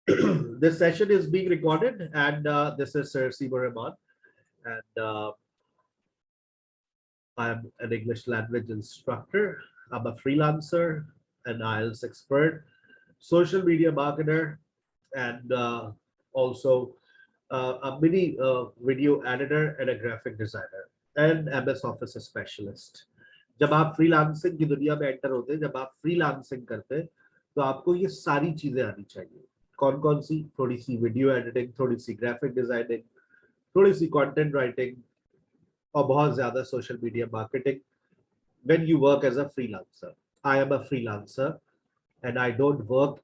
This session is being recorded, and this is Sir Seymour Rahman, and I'm an English language instructor. I'm a freelancer, an IELTS expert, social media marketer, and also a mini video editor and a graphic designer and MS Office specialist. जब आप freelancing की दुनिया में enter होते हैं, जब आप freelancing करते हैं, तो आपको ये सारी चीजें आनी चाहिए. कौन कौन सी? थोड़ी सी वीडियो एडिटिंग, थोड़ी सी ग्राफिक डिजाइनिंग, थोड़ी सी कंटेंट राइटिंग और बहुत ज्यादा social media marketing. When you work as a freelancer, I am a freelancer and I don't work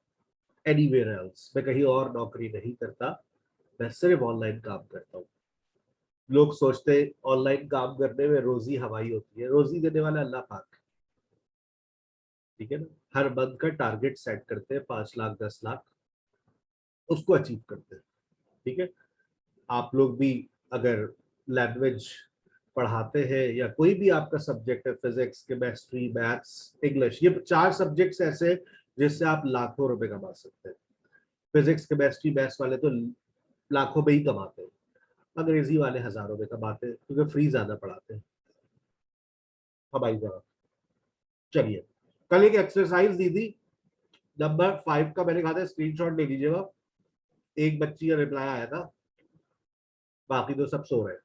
anywhere else. मैं कहीं और नौकरी नहीं करता, मैं सिर्फ ऑनलाइन काम करता हूँ. लोग सोचते ऑनलाइन काम करने में रोजी हवाई होती है. रोजी देने वाला अल्लाह पाक, ठीक है ना. हर मंथ का टारगेट सेट करते हैं, 5 लाख 10 लाख, उसको अचीव करते हैं. ठीक है. आप लोग भी अगर लैंग्वेज पढ़ाते हैं या कोई भी आपका सब्जेक्ट है, फिजिक्स, केमिस्ट्री, मैथ्स, इंग्लिश, ये 4 सब्जेक्ट्स ऐसे जिससे आप लाखों रुपए कमा सकते हैं. फिजिक्स, केमिस्ट्री, मैथ्स वाले तो लाखों में ही कमाते हैं. अंग्रेजी वाले हजारों में कमाते हैं क्योंकि फ्री ज्यादा पढ़ाते हैं. हमारी जगह चलिए, कल एक एक्सरसाइज दी थी, नंबर 5 का. मैंने कहा था स्क्रीनशॉट ले लीजिएगा. एक बच्ची का रिप्लाई आया था, बाकी तो सब सो रहे हैं.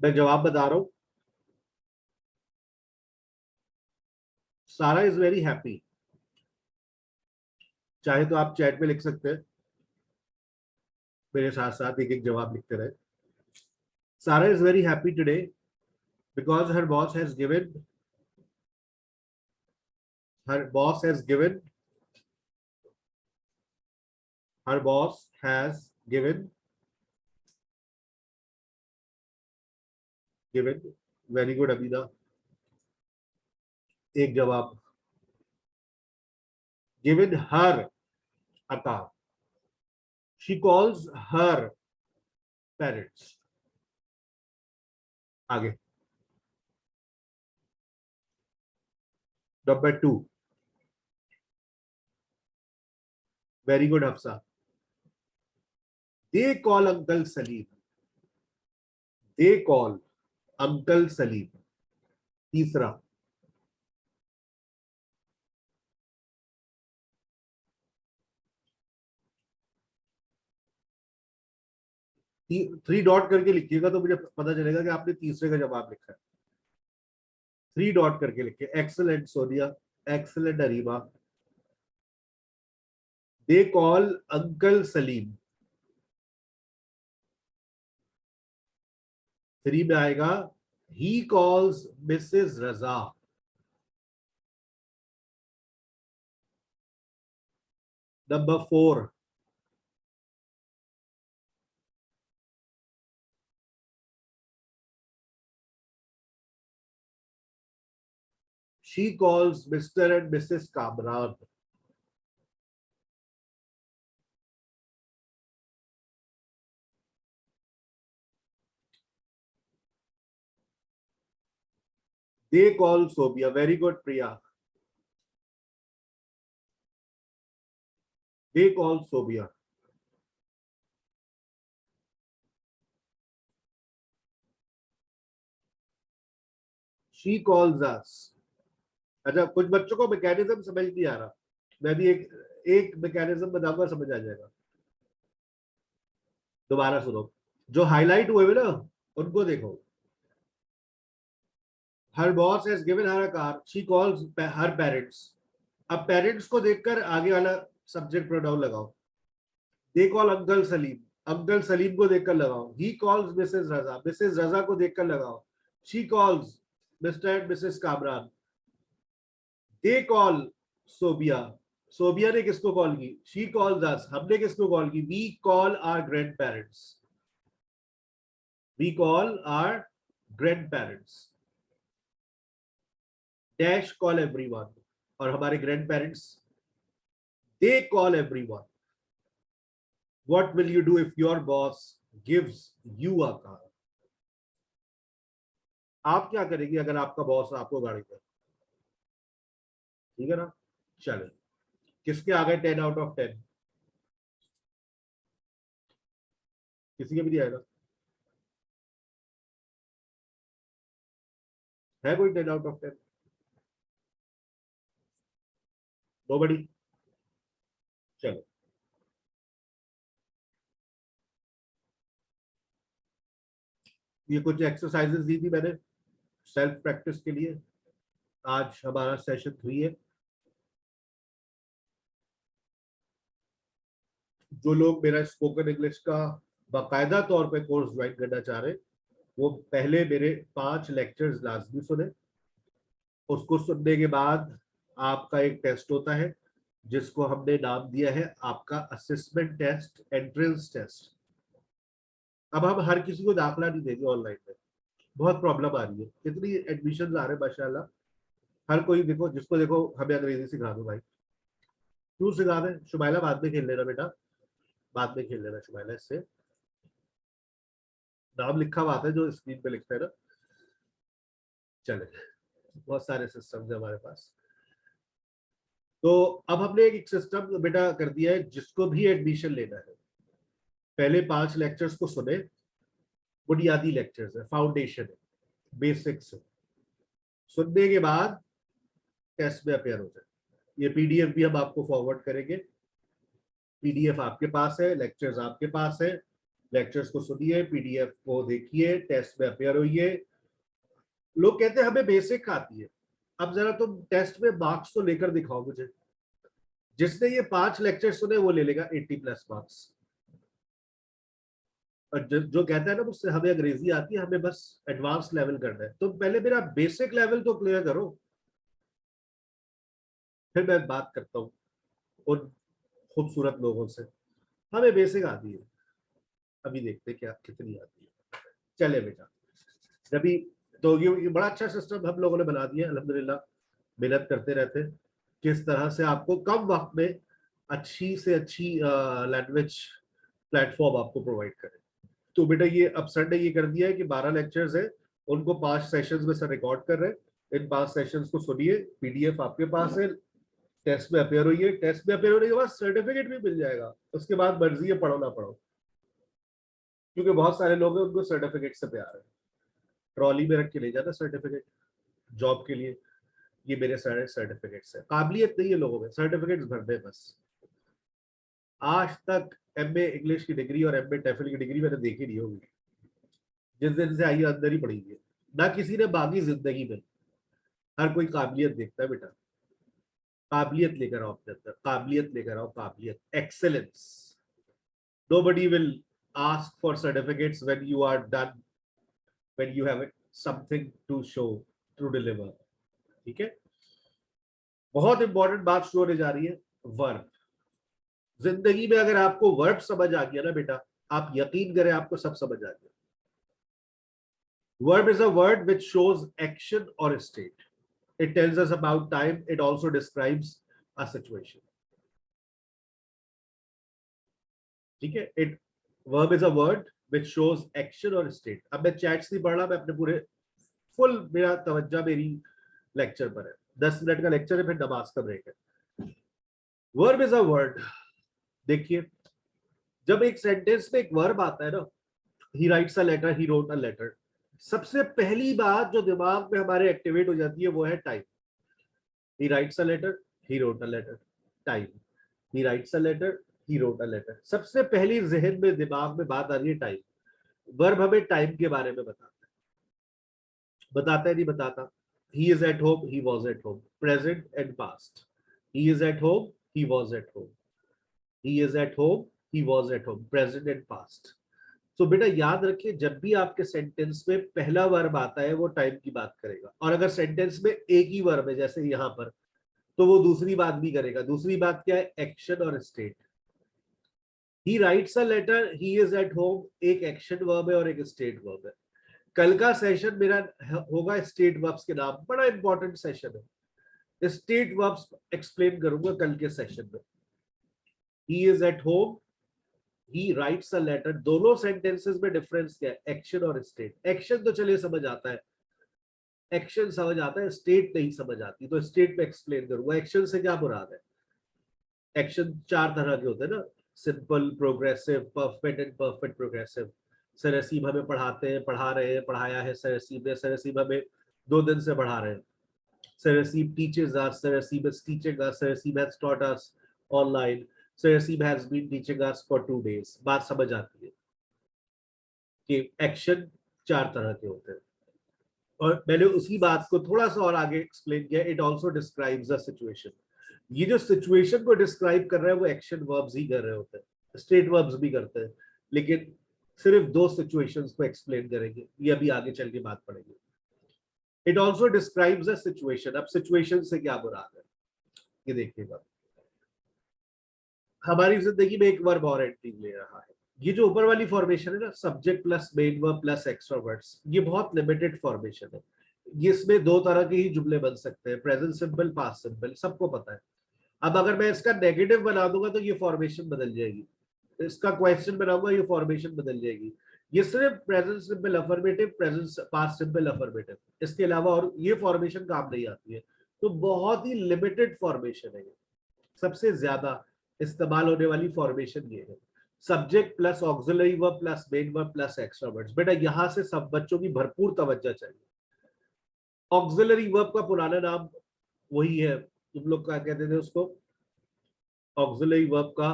मैं जवाब बता रहा हूं. सारा इज वेरी हैप्पी. चाहे तो आप चैट में लिख सकते हैं, मेरे साथ साथ एक एक जवाब लिखते रहे. सारा is very happy today because her boss has given given very good. अबीदा एक जवाब. given her a car. She calls her parents. आगे. Number 2. Very good, Hafsa. They call Uncle Salim. They call Uncle Salim. तीसरा. 3 dot करके लिखिएगा तो मुझे पता चलेगा कि आपने तीसरे का जवाब लिखा है. 3 डॉट करके लिखिए. Excellent Sonia, excellent Ariba. They call uncle Salim. 3 में आएगा ही calls Mrs Raza. Number 4. She calls Mr. and Mrs. Kamran. They call Sobia. Very good, Priya. They call Sobia. She calls us. अच्छा, कुछ बच्चों को मैकेनिज्म समझ नहीं आ रहा. मैं भी एक मैकेनिज्म बताऊंगा, समझ आ जाएगा. दोबारा सुनो. जो हाईलाइट हुए ना उनको देखो. Her boss has given her a car. She calls her parents. अब पेरेंट्स को देखकर आगे वाला सब्जेक्ट प्रोनाउन लगाओ. They call Uncle Salim. Uncle Salim को देखकर लगाओ. He calls Mrs. Raza. Mrs. Raza को देखकर लगाओ. She calls Mr. and Mrs. Kamran. They call Sobia. Sobia ने किसको कॉल की? She calls us. हमने किसको कॉल की? We call our grandparents. We call our grandparents. Dash call everyone. और हमारे grandparents, they call everyone. What will you do if your boss gives you a car? आप क्या करेंगे अगर आपका बॉस आपको गाड़ी दे? ठीक है ना. चले, किसके आ गए 10 out of 10? किसी के भी नहीं आएगा? है कोई 10 out of 10? नोबडी? चलो, ये कुछ एक्सरसाइजेस दी थी मैंने सेल्फ प्रैक्टिस के लिए। आज हमारा सेशन 3 है। जो लोग मेरा स्पोकन इंग्लिश का बाकायदा तौर पे कोर्स ज्वाइन करना चाह रहे हैं, वो पहले मेरे 5 लेक्चर्स लाजमी सुने। उसको सुनने के बाद आपका एक टेस्ट होता है जिसको हमने नाम दिया है आपका असेसमेंट टेस्ट, एंट्रेंस टेस्ट। अब हम हर किसी को दाखिला नहीं देंगे ऑनलाइन में, बहुत प्रॉब्लम आ रही है, इतनी एडमिशन आ रहे हैं माशाल्लाह। हर कोई देखो, जिसको देखो हमें अंग्रेजी सिखा दो भाई। क्यों सिखा दें? शुमाइला बाद में खेल लेना बेटा, बाद में खेल लेना शुमाइला। इससे नाम लिखा हुआ आता है जो स्क्रीन पे लिखता है ना। चले, बहुत सारे सिस्टम है हमारे पास। तो अब हमने एक सिस्टम बेटा कर दिया है, जिसको भी एडमिशन लेना है पहले 5 लेक्चर्स को सुने। बुनियादी लेक्चर्स है, फाउंडेशन है, बेसिक्स है। सुनने के बाद टेस्ट में अपेयर हो जाए। ये पीडीएफ भी हम आपको फॉरवर्ड करेंगे। पीडीएफ आपके पास है, लेक्चर्स आपके पास है। लेक्चर्स को सुनिए, पीडीएफ को देखिए, टेस्ट में अपेयर होइए। लोग कहते हैं हमें बेसिक आती है। अब जरा तुम टेस्ट में मार्क्स तो लेकर दिखाओ मुझे। जिसने ये 5 लेक्चर सुने वो ले लेगा 80+ मार्क्स। और जो कहता है ना मुझसे हमें अंग्रेजी आती है, हमें बस एडवांस लेवल करना है, तो पहले मेरा बेसिक लेवल तो क्लियर करो, फिर मैं बात करता हूँ उन खूबसूरत लोगों से। हमें बेसिक आती है, अभी देखते क्या कितनी आती है। चले बेटा, अभी तो ये बड़ा अच्छा सिस्टम हम लोगों ने बना दिया अल्हम्दुलिल्लाह। मेहनत करते रहते हैं किस तरह से आपको कम वक्त में अच्छी से अच्छी लैंग्वेज प्लेटफॉर्म आपको प्रोवाइड करें। तो बेटा ये अब सर ने ये कर दिया है कि 12 लेक्चर्स है, उनको 5 सेशंस में सर रिकॉर्ड कर रहे हैं। इन 5 सेशंस को सुनिए, पीडीएफ आपके पास है, टेस्ट में अपेयर हुई है। टेस्ट में अपेयर होने के बाद सर्टिफिकेट भी मिल जाएगा। उसके बाद मर्जी है पढ़ो ना पढ़ो, क्योंकि बहुत सारे लोग हैं उनको सर्टिफिकेट से प्यार है। ट्रॉली में रख के ले जाना सर्टिफिकेट जॉब के लिए। ये मेरे सारे सर्टिफिकेट्स है, काबिलियत नहीं है लोगों में, सर्टिफिकेट्स भर दे बस। आज तक एमए इंग्लिश की डिग्री और एमए टेफल की डिग्री मैंने देखी नहीं होगी। जिस दिन से आई है अंदर ही पड़ी है, ना किसी ने बाकी जिंदगी में। हर कोई काबिलियत देखता है बेटा। काबिलियत लेकर आओ अपने अंदर, काबिलियत लेकर आओ, काबिलियत, excellence. Nobody will ask for certificates when you are done, when you have something to show, to deliver. ठीक है? बहुत इंपॉर्टेंट बात शुरू होने जा रही है, वर्ब। जिंदगी में अगर आपको वर्ब समझ आ गया ना बेटा, आप यकीन करें आपको सब समझ आ गया। Verb is a word which shows action or state. It tells us about time. It also describes a situation. ठीक है? It verb is a word which shows action or state. अब मैं चैट्स नहीं पढ़ रहा, मैं अपने पूरे फुल, मेरा तवज्जो मेरी लेक्चर पर है। 10 मिनट का लेक्चर है, फिर नमाज का ब्रेक है। Verb is a word. देखिए, जब एक सेंटेंस में एक वर्ब आता है ना, he writes a letter, he wrote a letter, सबसे पहली बात जो दिमाग में हमारे एक्टिवेट हो जाती है वो है time. He writes a letter, he wrote a letter, time. He writes a letter, he wrote a letter, सबसे पहली जहन में दिमाग में बात आ रही है टाइम। वर्ब हमें टाइम के बारे में बताता है नहीं बताता? He is at home, he was at home, present and past. He is at home, he was at home. He is at home, he was at home, present and past. So बेटा याद रखिए, जब भी आपके sentence में पहला verb आता है वो टाइम की बात करेगा। और अगर सेंटेंस में एक ही वर्ब है जैसे यहाँ पर, तो वो दूसरी बात भी करेगा। दूसरी बात क्या है? एक्शन और state. He writes a letter, he is at home, एक एक्शन वर्ब है और एक स्टेट वर्ब है। कल का सेशन मेरा होगा स्टेट वर्ब्स के नाम, बड़ा इंपॉर्टेंट सेशन है। स्टेट वर्ब्स एक्सप्लेन करूंगा कल के सेशन में। He is at home, he writes a letter, दोनों सेंटेंसेस में डिफरेंस क्या है? एक्शन और स्टेट। एक्शन तो चलिए समझ आता है, एक्शन समझ आता है, स्टेट नहीं समझ आती, तो स्टेट पे एक्सप्लेन करूंगा एक्शन से क्या मुराद है। एक्शन 4 तरह के होते हैं ना, simple, progressive, perfect and perfect progressive. Sir Rasib हमें पढ़ाते हैं, पढ़ा रहे हैं, पढ़ाया है सर रसीब ने, सर रसीब हमें 2 दिन से पढ़ा रहे हैं। Sir Rasib teaches us, sir Rasib is teaching us, sir Rasib has taught us online, sir Rasib has been teaching us for 2 days। बात समझ आती है कि एक्शन 4 तरह के होते हैं। और मैंने उसी बात को थोड़ा सा और आगे एक्सप्लेन किया, it also describes a situation. ये जो सिचुएशन को डिस्क्राइब कर रहा है वो एक्शन वर्ब्स ही कर रहे होते हैं, स्टेट वर्ब्स भी करते हैं, लेकिन सिर्फ 2 सिचुएशंस को एक्सप्लेन करेंगे, ये अभी आगे चल के बात पड़ेगी। It also describes a situation. अब सिचुएशन से क्या मुराद है ये देखिएगा। हमारी जिंदगी में एक वर्ब और एंट्री ले रहा है। ये जो ऊपर वाली फॉर्मेशन है ना, subject plus main verb plus extra words, ये बहुत लिमिटेड फॉर्मेशन है। ये इसमें 2 तरह के ही जुमले बन सकते हैं, प्रेजेंट सिंपल, पास्ट सिंपल, सबको पता है। अब अगर मैं इसका नेगेटिव बना दूंगा तो ये फॉर्मेशन बदल जाएगी, इसका क्वेश्चन बनाऊंगा ये फॉर्मेशन बदल जाएगी। ये सिर्फ present simple affirmative, present past simple affirmative, इसके अलावा और ये फॉर्मेशन काम नहीं आती है। तो बहुत ही लिमिटेड फॉर्मेशन है ये, सबसे ज्यादा इस्तेमाल होने वाली फॉर्मेशन ये है, subject plus auxiliary verb plus main verb plus extra words. बेटा यहां से सब बच्चों की भरपूर तवज्जो चाहिए। ऑक्सिलरी वर्ब का पुराना नाम वही है, तुम लोग क्या कहते थे उसको, ऑक्सिलरी वर्ब का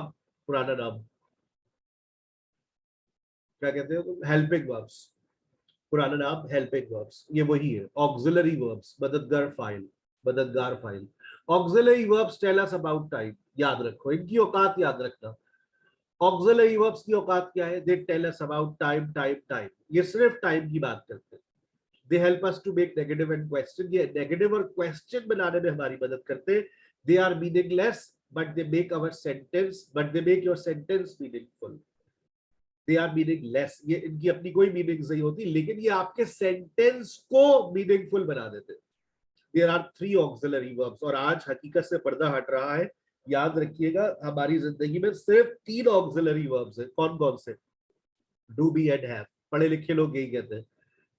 पुराना नाम क्या कहते हैं, हेल्पिंग वर्ब्स। पुराना नाम हेल्पिंग वर्ब्स, ये वही है ऑक्सिलरी वर्ब्स, मददगार फाइल, मददगार फाइल। Auxiliary verbs tell us about time, याद रखो इनकी औकात याद रखना। ऑक्सिलरी वर्ब्स की औकात क्या है, they tell us about time time time, ये सिर्फ टाइम की बात करते हैं। They help us to make negative and question, ये नेगेटिव और क्वेश्चन बनाने में हमारी मदद करते हैं। They are meaningless but they make our sentence, but they make your sentence meaningful. They are meaningless, ये इनकी अपनी कोई मीनिंग नहीं होती, लेकिन ये आपके सेंटेंस को मीनिंगफुल बना देते हैं। देयर आर 3 ऑक्सिलरी वर्ब्स, और आज हकीकत से पर्दा हट रहा है। याद रखिएगा हमारी जिंदगी में सिर्फ 3 ऑक्सिलरी वर्ब्स हैं। कौन कौन से, डू, बी एंड हैव। पढ़े लिखे लोग यही कहते हैं,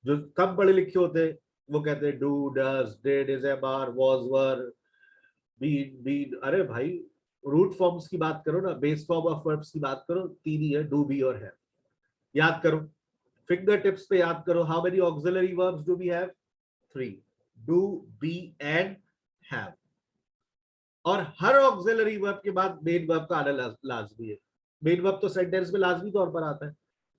जो कम पढ़े लिखे होते हैं वो कहते हैं do, does, did, is, am, are, was, were, been, been. अरे भाई रूट फॉर्म्स की बात करो ना, बेस फॉर्म ऑफ वर्ब्स की बात करो, 3 ही है, डू, बी और हैव। याद करो, फिंगर टिप्स पे याद करो, how many auxiliary verbs do we have, 3, do, be and have. और हर ऑक्सिलरी वर्ब के बाद मेन वर्ब का आना लाजमी है। मेन वर्ब तो सेंटेंस में लाजमी तौर पर आता है,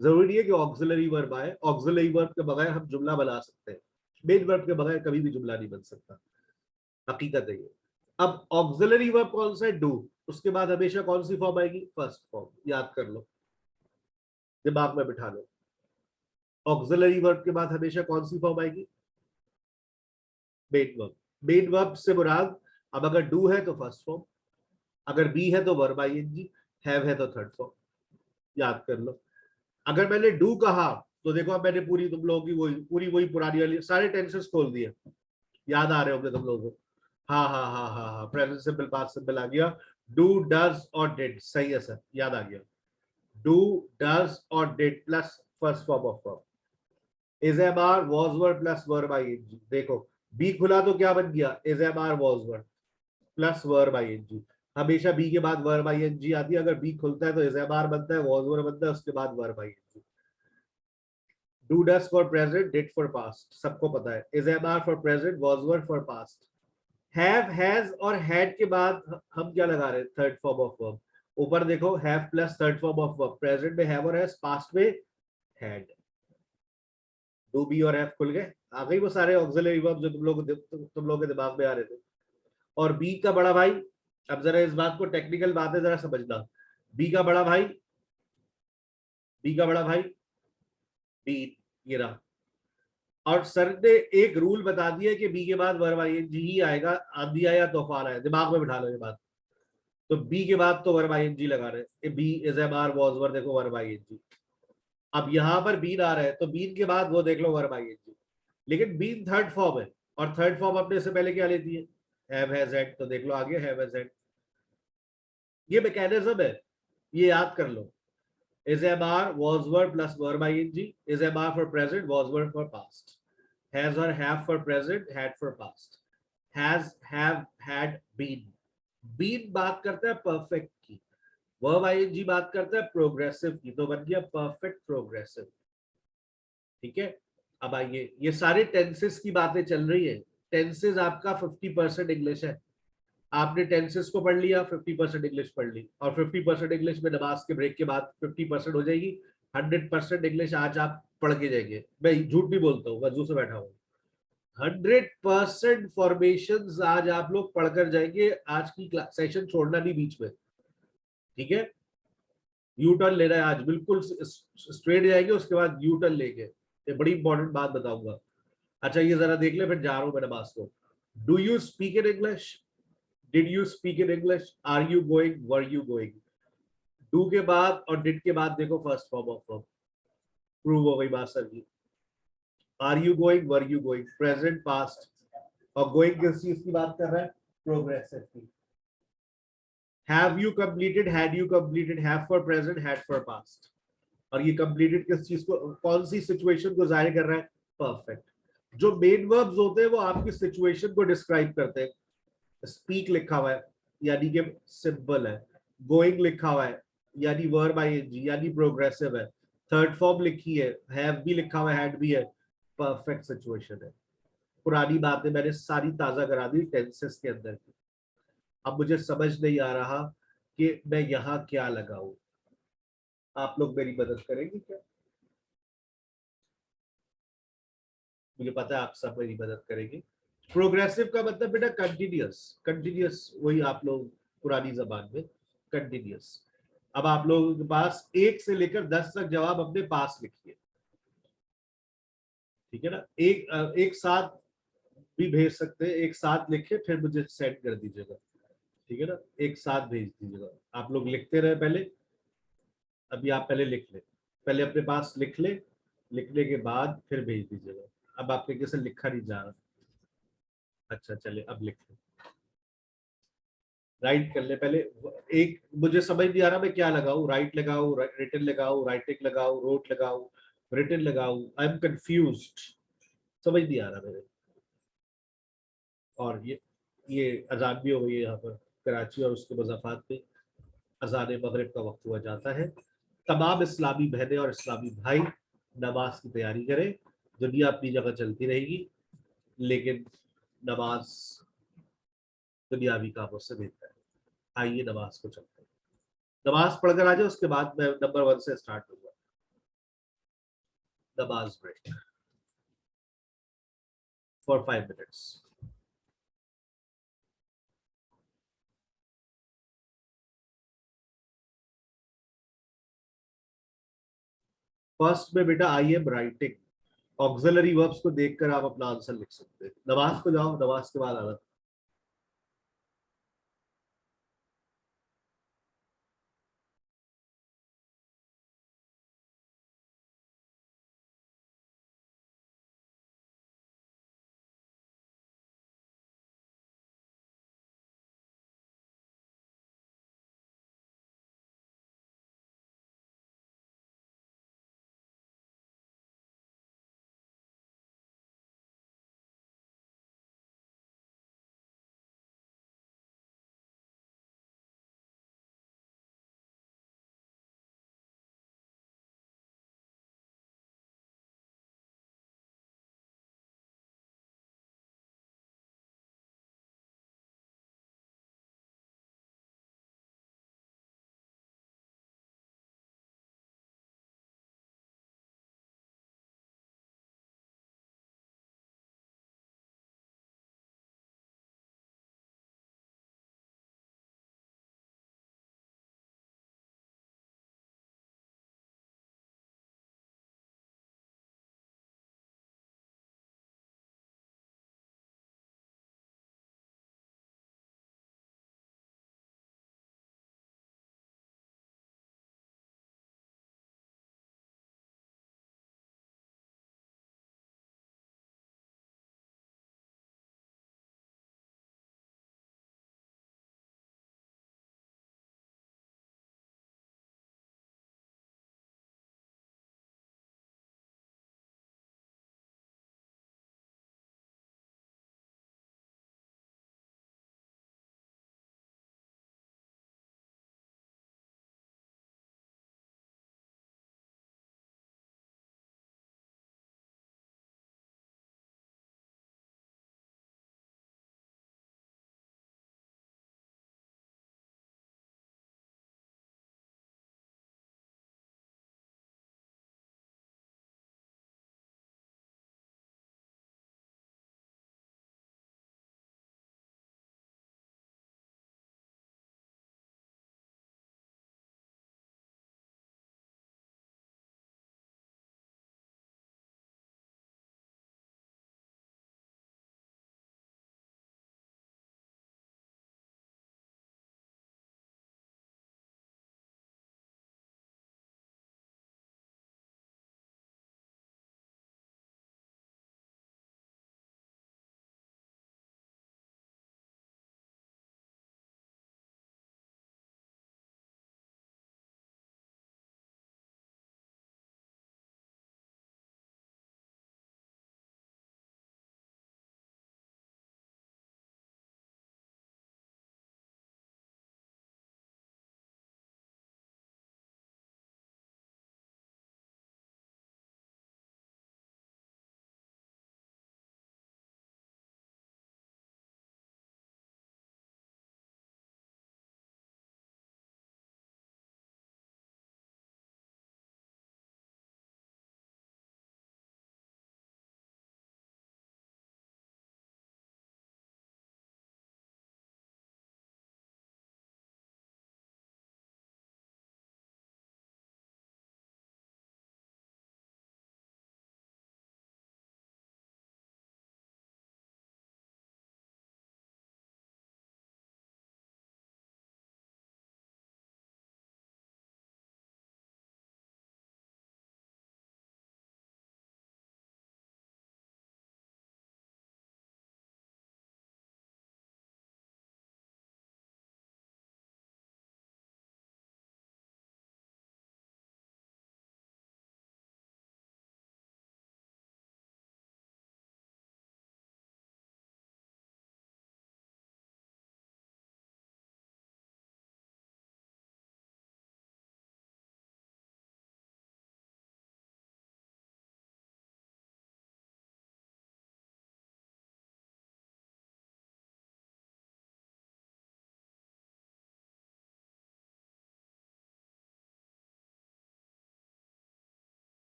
जरूरी नहीं है कि ऑक्सिलरी वर्ब आए। ऑक्सिलरी वर्ब के बगैर हम जुमला बना सकते हैं, मेन वर्ब के बगैर कभी भी जुमला नहीं बन सकता, हकीकत है ये। अब ऑक्सिलरी वर्ब कौन सा है, डू, उसके बाद हमेशा कौन सी फॉर्म आएगी, फर्स्ट फॉर्म। याद कर लो, दिमाग में बिठा लो, ऑक्सिलरी वर्ब के बाद हमेशा कौन सी फॉर्म आएगी, मेन वर्ब। मेन वर्ब से मुराद, अब अगर डू है तो फर्स्ट फॉर्म, अगर बी है तो वर्ब आईएनजी, हैव है तो थर्ड फॉर्म। याद कर लो। अगर मैंने डू कहा तो देखो, अब मैंने पूरी तुम लोगों की वही पुरानी वाली सारे टेंसेस खोल दिए, याद आ रहे होंगे तुम लोगों को। हाँ हाँ हाँ हाँ हाँ, प्रेजेंट सिंपल, पास्ट सिंपल आ गया, डू, डज और डिड, सही है सर, याद आ गया। डू, डज और did plus first form of verb, is am are, was were plus verb ING. देखो बी खुला तो क्या बन गया, is am are was were plus verb ING. हमेशा बी के बाद वर्ब आईएनजी आती है, अगर बी खुलता है तो इज एम आर बनता है, वॉज वर्ड बनता है, उसके बाद verb ING. Do, does for present, did for past, सबको पता है, is am are for present, was were for past. Have, has और हैड के बाद हम क्या लगा रहे हैं, थर्ड फॉर्म ऑफ वर्ब। ऊपर देखो, have plus third form of verb, present में हैव और हैज, पास्ट में हैड। डू, बी और हैव खुल गए, आ गई वो सारे ऑक्सिलरी वर्ब जो तुम लोग के दिमाग में आ रहे थे। और बी का बड़ा भाई, अब जरा इस बात को, टेक्निकल बात है जरा समझना, बी का बड़ा भाई, बी का बड़ा भाई बी, ये रहा। और सर ने एक रूल बता दिया कि बी के बाद वर्ब आईएनजी ही आएगा, आंधी आया तूफान आया, दिमाग में बिठा लो ये बात। तो बी के बाद तो वर्ब आईएनजी लगा रहे, be, is, am, are, was, were, देखो वर्ब आईएनजी। अब यहां पर बीन आ रहा है तो बीन के बाद वो देख लो वर्ब आईएनजी, लेकिन बीन थर्ड फॉर्म है, और थर्ड फॉर्म अपने से पहले क्या लेती है, हैव, हैज, हैड, तो देख लो आगे हैव, हैज, हैड। ये मैकेनिज्म है, ये याद कर लो। Is MR was word plus verb ing. Is MR for present, was word for past. Has or have for present, had for past. Has, have, had, been. Been बात करता है perfect की, verb ING बात करता है progressive की, तो बन गया परफेक्ट प्रोग्रेसिव। ठीक है, अब आइए, ये सारे टेंसेस की बातें चल रही है। टेंसेस आपका 50% इंग्लिश है। आपने टेंसेस को पढ़ लिया, 50% इंग्लिश पढ़ ली, और 50% इंग्लिश में नमाज के ब्रेक के बाद 50% हो जाएगी। 100% इंग्लिश आज आप पढ़ के जाएंगे, मैं झूठ भी बोलता हूँ, वजू से बैठा हूँ। 100% फॉर्मेशन आज आप लोग पढ़कर जाएंगे, आज की सेशन छोड़ना नहीं बीच में। ठीक है, यू टर्न लेना है आज, बिल्कुल स्ट्रेट जाएंगे, उसके बाद यू टर्न लेंगे। ये बड़ी इंपॉर्टेंट बात बताऊंगा। अच्छा, ये जरा देख ले, फिर जा रहा हूं मैं नमाज को। Do you speak in English? Did you speak in English? Are you going? Were you going? Do के बाद और डिड के बाद देखो first form of verb, prove हो गई बात सर जी। Are you going, were you going, present past. और गोइंग किस चीज की बात कर रहा है? प्रोग्रेसिव की। Have you completed, had you completed, have for present, had for past. और ये कंप्लीटेड किस चीज को, कौन सी सिचुएशन को जाहिर कर रहा है? परफेक्ट। जो मेन वर्ब्स होते हैं वो आपकी सिचुएशन को डिस्क्राइब करते हैं। स्पीक लिखा हुआ है यानी कि सिंपल है। गोइंग लिखा हुआ है यानी वर्ब आईएनजी यानी प्रोग्रेसिव है। थर्ड फॉर्म लिखी है, हैव भी लिखा हुआ है, हैड भी है, परफेक्ट सिचुएशन है। पुरानी बातें मैंने सारी ताजा करा दी टेंसेस के अंदर की। अब मुझे समझ नहीं आ रहा कि मैं यहाँ क्या लगाऊं। आप लोग मेरी मदद करेंगे क्या? मुझे पता है आप सब मेरी मदद करेंगे। प्रोग्रेसिव का मतलब बेटा कंटिन्यूअस, कंटिन्यूअस वही आप लोग पुरानी जबान में कंटिन्यूअस। अब आप लोगों के पास 1 से लेकर 10 तक जवाब अपने पास लिखिए। ठीक है ना, एक साथ भी भेज सकते हैं, एक साथ लिखे फिर मुझे सेंड कर दीजिएगा। ठीक है ना, एक साथ भेज दीजिएगा। आप लोग लिखते रहे पहले, अभी आप पहले लिख ले, पहले अपने पास लिख ले, लिखने के बाद फिर भेज दीजिएगा। अब आपके कैसे लिखा नहीं जा रहा? अच्छा चलिए अब लिख ले, राइट कर ले पहले। एक मुझे समझ नहीं आ रहा मैं क्या लगाऊं, राइट लगाऊं, रिटन लगाऊं, राइटिंग लगाऊं, रोट लगाऊं, रिटन लगाऊं, आई एम कंफ्यूज्ड, समझ नहीं आ रहा मेरे। और ये अजान भी हो गई है यहाँ पर कराची और उसके मज़ाफात में, अजान मगरिब का वक्त हुआ जाता है। तमाम इस्लामी बहनें और इस्लामी भाई नमाज की तैयारी करें। दुनिया अपनी जगह चलती रहेगी, लेकिन नमाज दुनियावी कामों से बेहतर है। आइए नमाज को चलते हैं, नमाज पढ़कर आ जाए, उसके बाद मैं नंबर 1 से स्टार्ट होगा। नमाज ब्रेक फॉर 5 मिनट्स। फर्स्ट में बेटा I am writing, auxiliary verbs को देखकर आप अपना आंसर लिख सकते हैं। नमाज को जाओ, नमाज के बाद आना।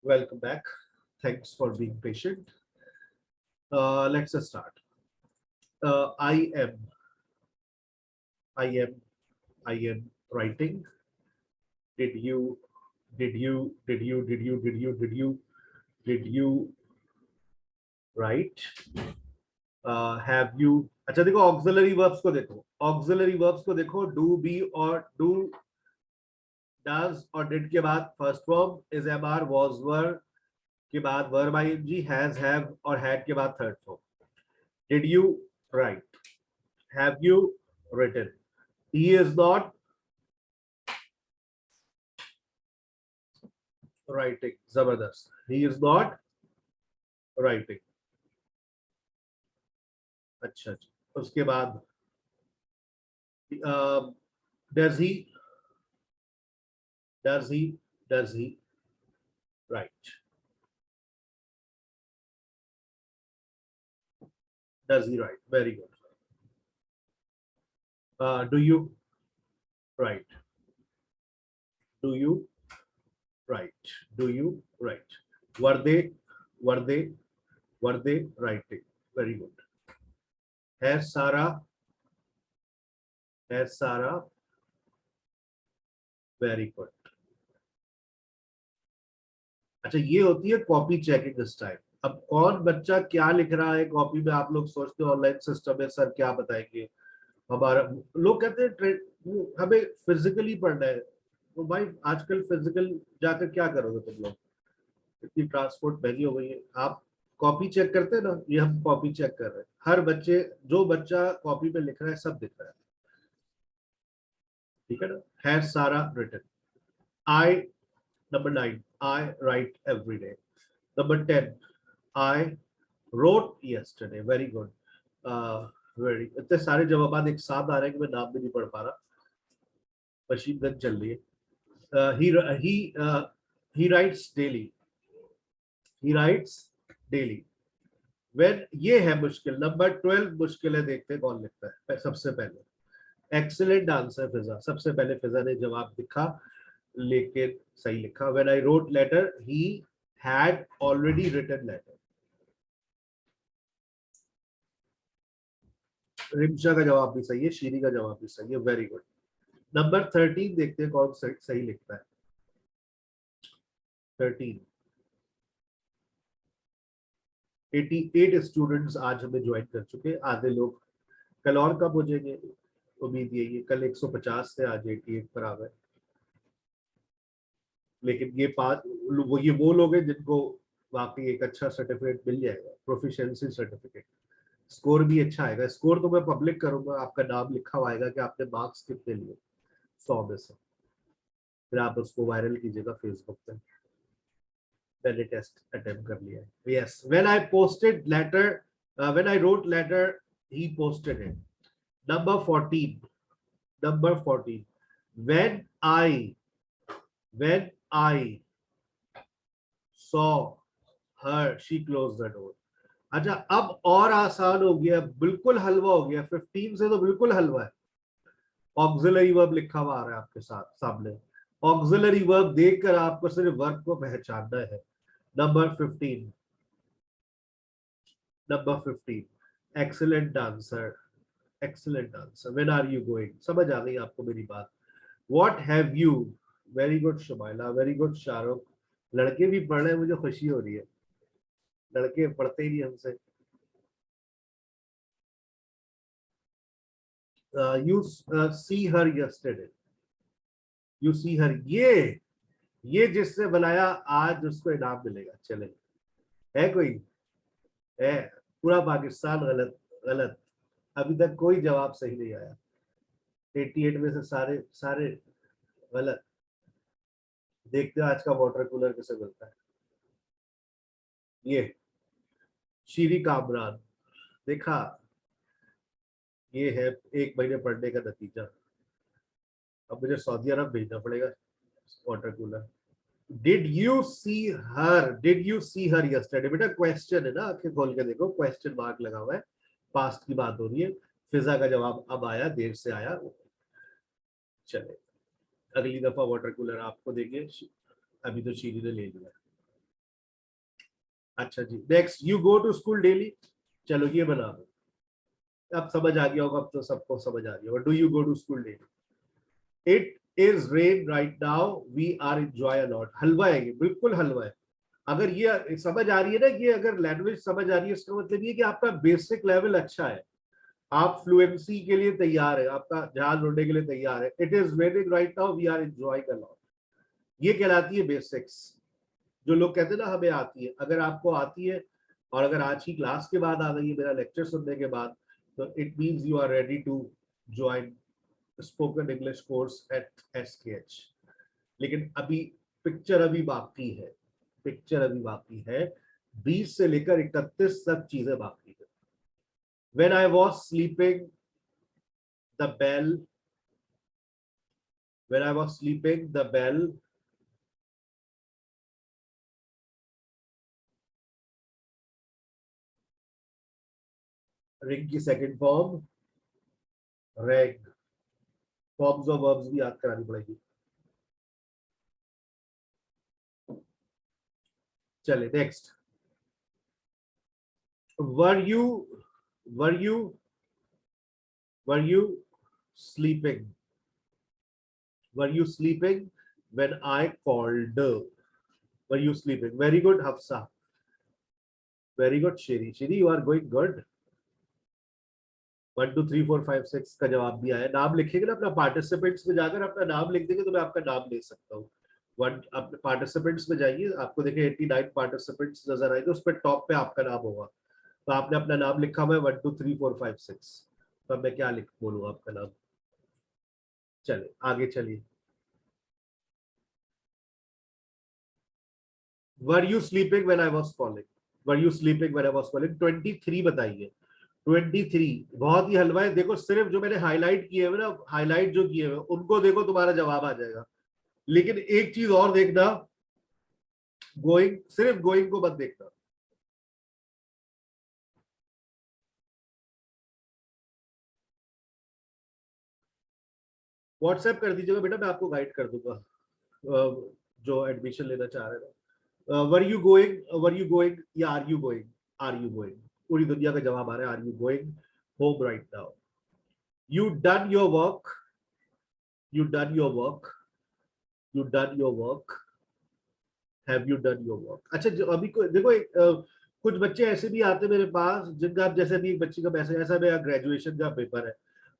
Welcome back. Thanks for being patient. Let's start. I am writing. Did you did you write? Have you? अच्छा देखो auxiliary verbs को देखो. Auxiliary verbs को देखो. Do, be और do, does और did के बाद first form is, am, are, was, were के बाद verb ing, has, have और had के बाद third form. Did you write? Have you written? He is not writing. Zabardast. He is not writing. अच्छा अच्छा. उसके बाद does he write? Does he write? Very good. Do you write? Do you write? Do you write? Were they writing? Very good. Has Sarah? Very good. अच्छा ये होती है copy checking इस time. अब कौन बच्चा क्या लिख रहा है कॉपी में, आप लोग सोचते हो ऑनलाइन सिस्टम है सर क्या बताएंगे. हमारा लोग कहते हैं हमें फिजिकली पढ़ना है. तो भाई आजकल फिजिकल जाकर क्या करोगे तुम लोग, इतनी ट्रांसपोर्ट महंगी हो गई है. आप कॉपी चेक करते हैं ना, ये हम कॉपी चेक कर रहे हैं. हर बच्चे जो बच्चा कॉपी पे लिख रहा है सब दिख रहा है. ठीक है ना. हैज सारा written. I Number 9, I write every day. Number 10, I wrote yesterday. Very good. Very. इतने सारे जवाब एक साथ आ रहे हैं कि मैं नाम भी नहीं पढ़ पा रहा. मशीन गन चल रही है. He writes daily. He writes daily. When ये है मुश्किल. Number 12 मुश्किल है. देखते हैं कौन लिखता है सबसे पहले. Excellent answer फिजा. सबसे पहले फिजा ने जवाब लिखा लेकिन सही लिखा. When I wrote letter, he had already written letter. Rimsha का जवाब भी सही है, शीरी का जवाब भी सही है. Very good. नंबर 13 देखते हैं कौन सही लिखता है. 13. 88 स्टूडेंट्स आज हमें ज्वाइन कर चुके हैं. आधे लोग कल और कब हो जाएंगे, उम्मीद यही है. कल 150 थे, आज 88 पर आ गए. लेकिन ये वो लोग हैं जिनको वाकई एक अच्छा सर्टिफिकेट मिल जाएगा, प्रोफिशिएंसी सर्टिफिकेट. स्कोर भी अच्छा आएगा. स्कोर तो मैं पब्लिक करूंगा, आपका नाम लिखा हुआ आएगा कि आपने मार्क्स कितने लिए 100 में से. फिर आप उसको वायरल कीजिएगा फेसबुक पे. मैंने टेस्ट अटेम्प्ट कर लिया है. Yes. When I posted letter, when I wrote letter he posted it. Number 14. When I saw her, she closed the door. अच्छा अब और आसान हो गया, बिल्कुल हलवा हो गया. 15 से तो बिल्कुल हलवा है. ऑक्सिलरी वर्ब लिखा हुआ आ रहा है आपके सामने. ऑक्सिलरी वर्ब देखकर आपको सिर्फ वर्ब को पहचानना है. Number 15. Excellent answer. When are you going. समझ आ गई आपको मेरी बात. What have you. Very good Shumaila. Very good Shahrukh. लड़के भी पढ़ रहे हैं, मुझे खुशी हो रही है. लड़के पढ़ते ही नहीं हमसे. You see her yesterday. You see her. ये जिसने बनाया आज उसको इनाम मिलेगा. चले है कोई है. पूरा पाकिस्तान गलत. अभी तक कोई जवाब सही नहीं आया. 88 में से सारे गलत. देखते हैं आज का वाटर कूलर किसे मिलता है. ये शीरी कामरान. देखा, ये है 1 महीने पढ़ने का नतीजा. अब मुझे सऊदी अरब भेजना पड़ेगा water cooler. Did you see her yesterday. बेटा क्वेश्चन है ना, आंखें खोल के देखो, क्वेश्चन मार्क लगा हुआ है. पास्ट की बात हो रही है. फिजा का जवाब अब आया, देर से आया. चले अगली दफा वाटर कूलर आपको देंगे. अभी तो शीरी ने ले लिया. अच्छा जी, next, you go to school daily. चलो ये बना दो, अब समझ आ गया होगा, अब तो सबको समझ आ गया होगा। Do you go to school daily? It is rain right now, we are enjoy a lot. हलवा है ये, बिल्कुल हलवा है। अगर ये समझ आ रही है ना, ये अगर लैंग्वेज समझ आ रही है, इसका मतलब ये कि आपका बेसिक लेवल अच्छा है, आप फ्लुएंसी के लिए तैयार है, आपका जहाज उड़ने के लिए तैयार है। It is raining right now, we are enjoying a lot. ये कहलाती है बेसिक्स। जो लोग कहते हैं ना हमें आती है, अगर आपको आती है और अगर आज की क्लास के बाद आ गई है, मेरा लेक्चर सुनने के बाद, तो it means you are ready to join spoken English course at SKH। लेकिन अभी पिक्चर अभी बाकी है, पिक्चर अभी बाकी है। 20 से लेकर 31 तक चीजें बाकी है। When I was sleeping, the bell, when I was sleeping, the bell ring की second form rang. Forms of verbs भी याद करानी पड़ेगी। चले next, were you were you were you sleeping, were you sleeping when I called, were you sleeping? Very good, Hafsa. Very good, Shiri, you are going good। 1 2 3 4 5 6 का जवाब भी आया। नाम लिखेंगे ना अपना, पार्टिसिपेंट्स में जाकर अपना नाम लिख देंगे तो मैं आपका नाम ले सकता हूँ। वन अपने पार्टिसिपेंट्स में जाइए, आपको देखिए 89 पार्टिसिपेंट्स नजर आएंगे, उस पर टॉप पे आपका नाम होगा। तो आपने अपना नाम लिखा हुआ है 1 2 3 4 5 6। तो अब मैं क्या लिख बोलूँ आपका नाम? चले आगे चलिए। वर you sleeping when I was calling, were you sleeping when I was calling. 23 बताइए। 23 बहुत ही हलवा है। देखो सिर्फ जो मैंने हाईलाइट किए हुए ना, हाईलाइट जो किए हुए उनको देखो, तुम्हारा जवाब आ जाएगा। लेकिन एक चीज और देखना, गोइंग, सिर्फ गोइंग को मत देखना। व्हाट्सएप कर दीजिएगा बेटा, मैं आपको गाइड कर दूंगा। जो एडमिशन लेना चाह रहे हैं। Were you going, were you going या are you going? Are you going, पूरी दुनिया का जवाब आ रहा है are you going home right now. You done your work, you done your work, you done your work, have you done your work. अच्छा जो अभी देखो कुछ बच्चे ऐसे भी आते हैं मेरे पास जिनका, अब जैसे अभी एक बच्ची का मैसेज, ऐसा मेरा ग्रेजुएशन का पेपर है,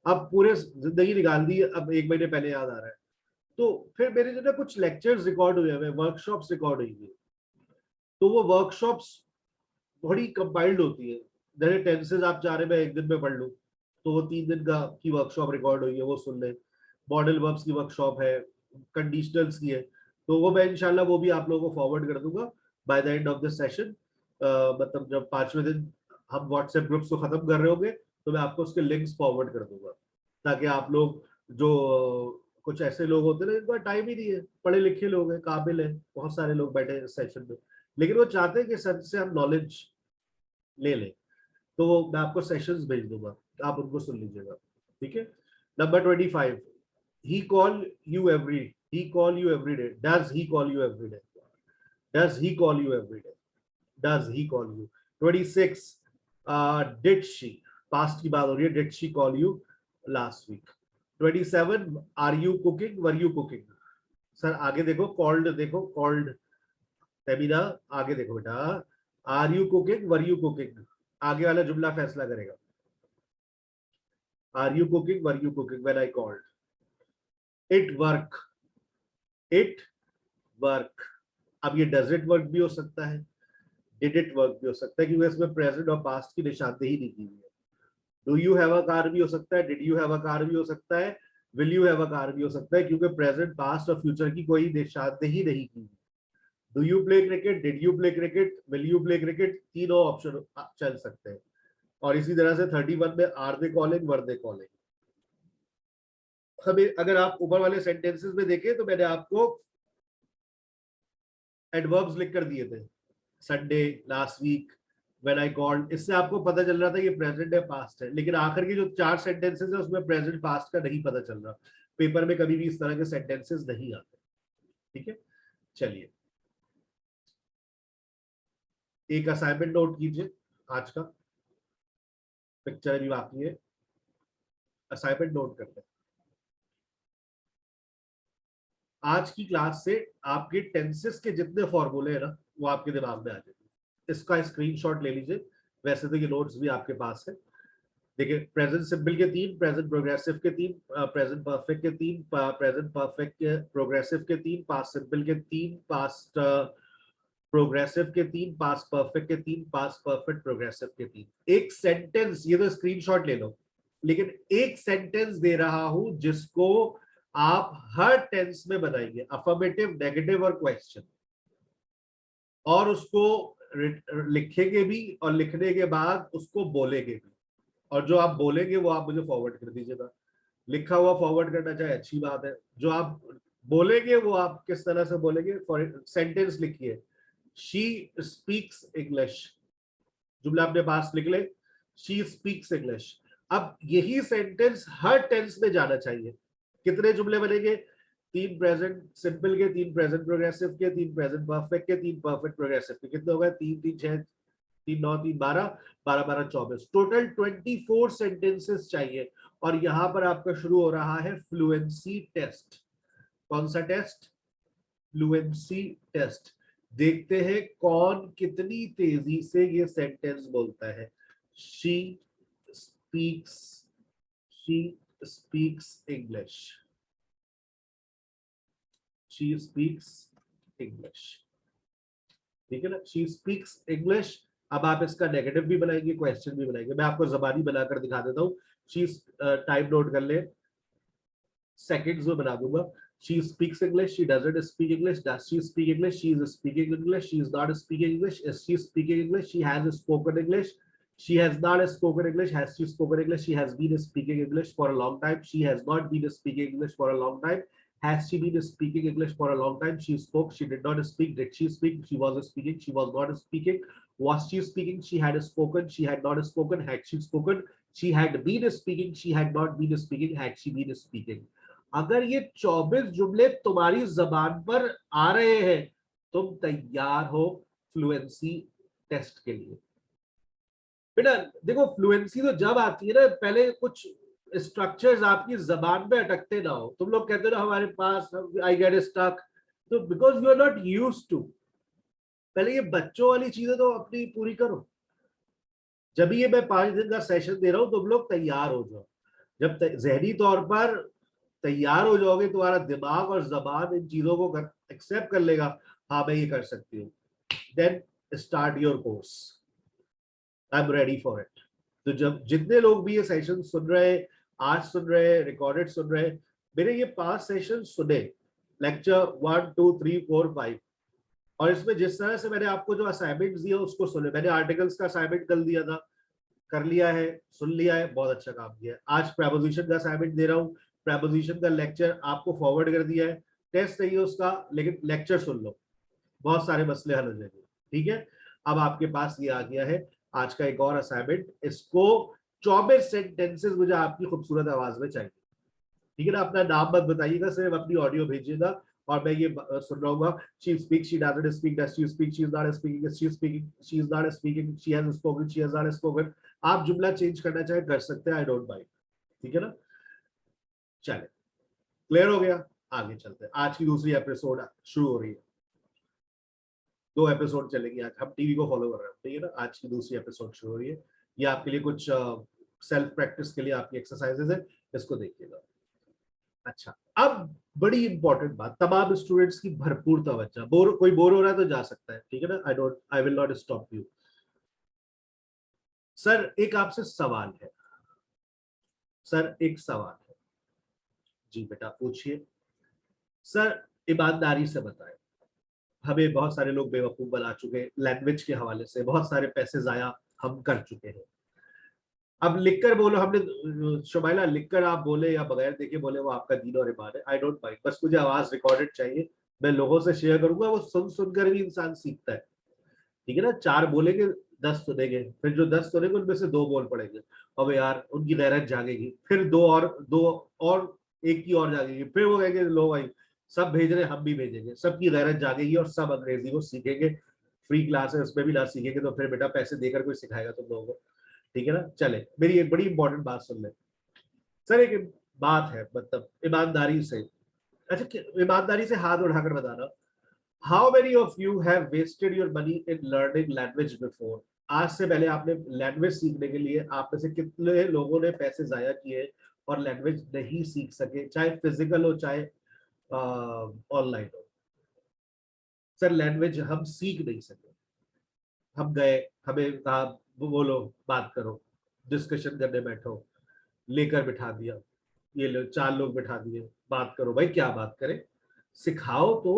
अब पूरे जिंदगी निकाल दी, अब 1 महीने पहले याद आ रहा है। तो फिर मेरे जो ना कुछ लेक्चर्स रिकॉर्ड हुए हैं, वर्कशॉप्स रिकॉर्ड हुई है, तो वो वर्कशॉप्स बड़ी कंपाइल्ड होती है। जैसे टेंसेज आप चाह रहे मैं एक दिन में पढ़ लूँ, तो वो 3 दिन का की वर्कशॉप रिकॉर्ड हुई है, वो सुन ले। मॉडल वर्ब्स की वर्कशॉप है, कंडीशनल्स की है, तो वो मैं इंशाल्लाह वो भी आप लोगों को फॉरवर्ड कर दूंगा by the end of this session. मतलब जब 5वें दिन हम व्हाट्सएप ग्रुप्स को खत्म कर रहे होंगे, तो मैं आपको उसके लिंक्स फॉरवर्ड कर दूंगा, ताकि आप लोग जो कुछ ऐसे लोग होते हैं ना, इनका टाइम ही नहीं है, पढ़े लिखे लोग हैं, काबिल है, बहुत सारे लोग बैठे हैं सेशन में, लेकिन वो चाहते हैं कि सर से हम नॉलेज ले लें, तो वो मैं आपको सेशंस भेज दूंगा, आप उनको सुन लीजिएगा। ठीक है। Number 25, he call you every, he call you every day, does he call you every day, does he call you every day, does he call you? 26, did she, past की बात हो रही है, did she call you last week? 27, are you cooking, were you cooking? Sir आगे देखो, called देखो, called Tamina, आगे देखो बेटा, are you cooking, were you cooking, आगे वाला जुमला फैसला करेगा। Are you cooking, were you cooking, when I called. It work, it work. अब ये डज इट वर्क भी हो सकता है, डिड इट वर्क भी हो सकता है, क्योंकि इसमें प्रेजेंट और पास्ट की निशानदेही नहीं की हुई है। Do you have a car भी हो सकता है, did you have a car भी हो सकता है, will you have a car भी हो सकता है, क्योंकि प्रेजेंट, पास्ट और फ्यूचर की कोई निशानदेही नहीं की। Do you play cricket, did you play cricket, will you play cricket, तीनों ऑप्शन चल सकते हैं। और इसी तरह से 31 में are they calling, were they calling. हमें अगर आप ऊपर वाले सेंटेंसेस में देखें, तो मैंने आपको एडवर्ब्स लिख कर दिए थे, Sunday, last week, when I called, इससे आपको पता चल रहा था ये प्रेजेंट है, पास्ट है। लेकिन आखिर की जो 4 सेंटेंसेस है उसमें प्रेजेंट पास्ट का नहीं पता चल रहा, पेपर में कभी भी इस तरह के सेंटेंसेस नहीं आते। ठीक है, चलिए एक असाइनमेंट नोट कीजिए आज का, पिक्चर भी बाकी है, असाइनमेंट नोट करते हैं। आज की क्लास से आपके टेंसेस के जितने फॉर्मूले हैं ना वो आपके दिमाग में आ जाएंगे। इसका स्क्रीनशॉट ले लीजिए, वैसे तो ये नोट्स भी आपके पास है। देखिए, प्रेजेंट सिंपल के 3, प्रेजेंट प्रोग्रेसिव के 3, प्रेजेंट परफेक्ट के 3, प्रेजेंट परफेक्ट के प्रोग्रेसिव के 3, पास्ट सिंपल के 3, पास्ट प्रोग्रेसिव के 3, पास्ट परफेक्ट के 3, पास्ट परफेक्ट प्रोग्रेसिव के 3। एक सेंटेंस, ये तो स्क्रीनशॉट ले लो, लेकिन एक सेंटेंस दे रहा हूं जिसको आप हर टेंस में बनाएंगे, अफर्मेटिव, नेगेटिव और क्वेश्चन, और उसको लिखेंगे भी, और लिखने के बाद उसको बोलेंगे भी। और जो आप बोलेंगे वो आप मुझे फॉरवर्ड कर दीजिएगा। लिखा हुआ फॉरवर्ड करना चाहे अच्छी बात है, जो आप बोलेंगे वो आप किस तरह से बोलेंगे। फॉर सेंटेंस लिखिए, शी स्पीक्स इंग्लिश, जुमला अपने पास लिख ले, शी स्पीक्स इंग्लिश। अब यही सेंटेंस हर टेंस में जाना चाहिए। कितने जुमले बनेंगे? 3 प्रेजेंट सिंपल के, 3 प्रेजेंट प्रोग्रेसिव के, 3 प्रेजेंट परफेक्ट के, 3 परफेक्ट प्रोग्रेसिव के। कितने हो गए? 3 3 6 3 9 3 12, 12 12 24, टोटल 24 सेंटेंसेस चाहिए। और यहां पर आपका शुरू हो रहा है फ्लुएंसी टेस्ट। कौन सा टेस्ट? Fluency test. देखते हैं कौन कितनी तेजी से ये सेंटेंस बोलता है। She speaks, she speaks English, she speaks English. ठीक है ना, शी स्पीक्स इंग्लिश। अब आप इसका नेगेटिव भी बनाएंगे, क्वेश्चन भी बनाएंगे। मैं आपको जबानी बनाकर दिखा देता हूँ। शी टाइप नोट कर ले, सेकंड्स में बना दूंगा। She speaks English, she doesn't speak English, does she speak English, she is speaking English, she is not speaking English, is she speaking English, she has spoken English, she has not spoken English, has she spoken English, she has been speaking English for a long time, she has not been speaking English for a long time, has she been speaking English for a long time, she spoke, she did not speak, did she speak, she was speaking, she was not speaking, was she speaking, she had spoken, she had not spoken, had she spoken, she had been speaking, she had not been speaking, had she been speaking। अगर ये 24 जुमले तुम्हारी जबान पर आ रहे हैं, तुम तैयार हो फ्लुएंसी टेस्ट के लिए। बेटा देखो, फ्लुएंसी तो जब आती है ना, पहले कुछ स्ट्रक्चर्स आपकी जबान पे अटकते ना हो। तुम लोग कहते हो ना हमारे पास आई गेट स्टक, तो because you are not used to. पहले ये बच्चों वाली चीजें तो अपनी पूरी करो। जब ये मैं 5 दिन का सेशन दे रहा हूं, तुम लोग तैयार हो जाओ। जब जहनी तौर पर तैयार हो जाओगे, तुम्हारा दिमाग और जबान इन चीजों को एक्सेप्ट कर लेगा, हाँ मैं ये कर सकती हूँ, then start your course. I am ready for it. तो जब जितने लोग भी ये सेशन सुन रहे, आज सुन रहे, रिकॉर्डेड सुन रहे, मेरे ये 5 सेशन सुने, लेक्चर 1 2 3 4 5, और इसमें जिस तरह से मैंने आपको जो असाइनमेंट दिया उसको सुने। मैंने आर्टिकल्स का असाइनमेंट कल दिया था, कर लिया है, सुन लिया है, बहुत अच्छा काम किया है। आज प्रेपोजिशन का असाइनमेंट दे रहा हूँ, प्रेपोजिशन का लेक्चर आपको फॉरवर्ड कर दिया है। टेस्ट नहीं है उसका, लेकिन लेक्चर सुन लो, बहुत सारे मसले हल हो जाएंगे। ठीक है, अब आपके पास ये आ गया है आज का एक और असाइनमेंट। इसको 24 सेंटेंसेस मुझे आपकी खूबसूरत आवाज में चाहिए। ठीक है ना, अपना नाम मत बताइएगा, सिर्फ अपनी ऑडियो भेजिएगा और मैं ये सुन रहा हूँ। She speaks, she doesn't speak, does she speak, she is not speaking, is she speaking, she is not speaking, she has spoken, she has not spoken। आप जुमला चेंज करना चाहे कर सकते हैं, आई डोंट माइंड। ठीक है ना, चले, क्लियर हो गया? आगे चलते हैं। आज की दूसरी एपिसोड शुरू हो रही है। 2 एपिसोड चलेगी आज, हम टीवी को फॉलो कर रहे हैं। ठीक है ना, आज की दूसरी एपिसोड शुरू हो रही है। ये आपके लिए कुछ सेल्फ प्रैक्टिस के लिए आपकी एक्सरसाइजेज है, इसको देखिएगा। अच्छा, अब बड़ी इंपॉर्टेंट बात, तमाम स्टूडेंट्स की भरपूर तवज्जो। कोई बोर हो रहा है तो जा सकता है, ठीक है ना, I will not stop you. Sir एक आपसे सवाल है, सर एक सवाल है। जी बेटा पूछिए। सर ईमानदारी से बताएं, हमें बहुत सारे लोग बेवकूफ बना चुके हैं लैंग्वेज के हवाले से, बहुत सारे पैसे जाया हम कर चुके हैं। अब लिखकर बोलो, हमने शुमाइला लिखकर आप बोले या बगैर देखे बोले, वो आपका दीन और ईमान है, आई डोंट माइंड। बस मुझे आवाज रिकॉर्डेड चाहिए, मैं लोगों से शेयर करूंगा, वो सुन सुनकर भी इंसान सीखता है। ठीक है ना, 4 बोलेंगे 10 सुनेंगे, फिर जो 10 सुनेंगे उनमें से 2 बोल पड़ेंगे, अब यार उनकी गैरत जागेगी, फिर 2 और 1 की और जागेगी, फिर वो कहेंगे लो भाई सब भेज रहे हम भी भेजेंगे, सबकी गैरत जागेगी और सब अंग्रेजी को सीखेंगे। फ्री क्लास है, उसमें भी ना सीखेंगे तो फिर बेटा पैसे देकर कोई सिखाएगा तुम लोगों को, ठीक है ना। चले, मेरी एक बड़ी इंपॉर्टेंट बात सुन ले सर, एक बात है, मतलब ईमानदारी से, अच्छा ईमानदारी से हाथ उठाकर बताना, how many of you have wasted your money in learning language before? आज से पहले आपने लैंग्वेज सीखने के लिए आप में से कितने लोगों ने पैसे जाया किए और लैंग्वेज नहीं सीख सके, चाहे फिजिकल हो चाहे ऑनलाइन हो? सर लैंग्वेज हम सीख नहीं सके, हम गए, हमें कहा बोलो बात करो, डिस्कशन करने बैठो, लेकर बिठा दिया, ये लो 4 लोग बिठा दिए, बात करो भाई, क्या बात करें, सिखाओ तो,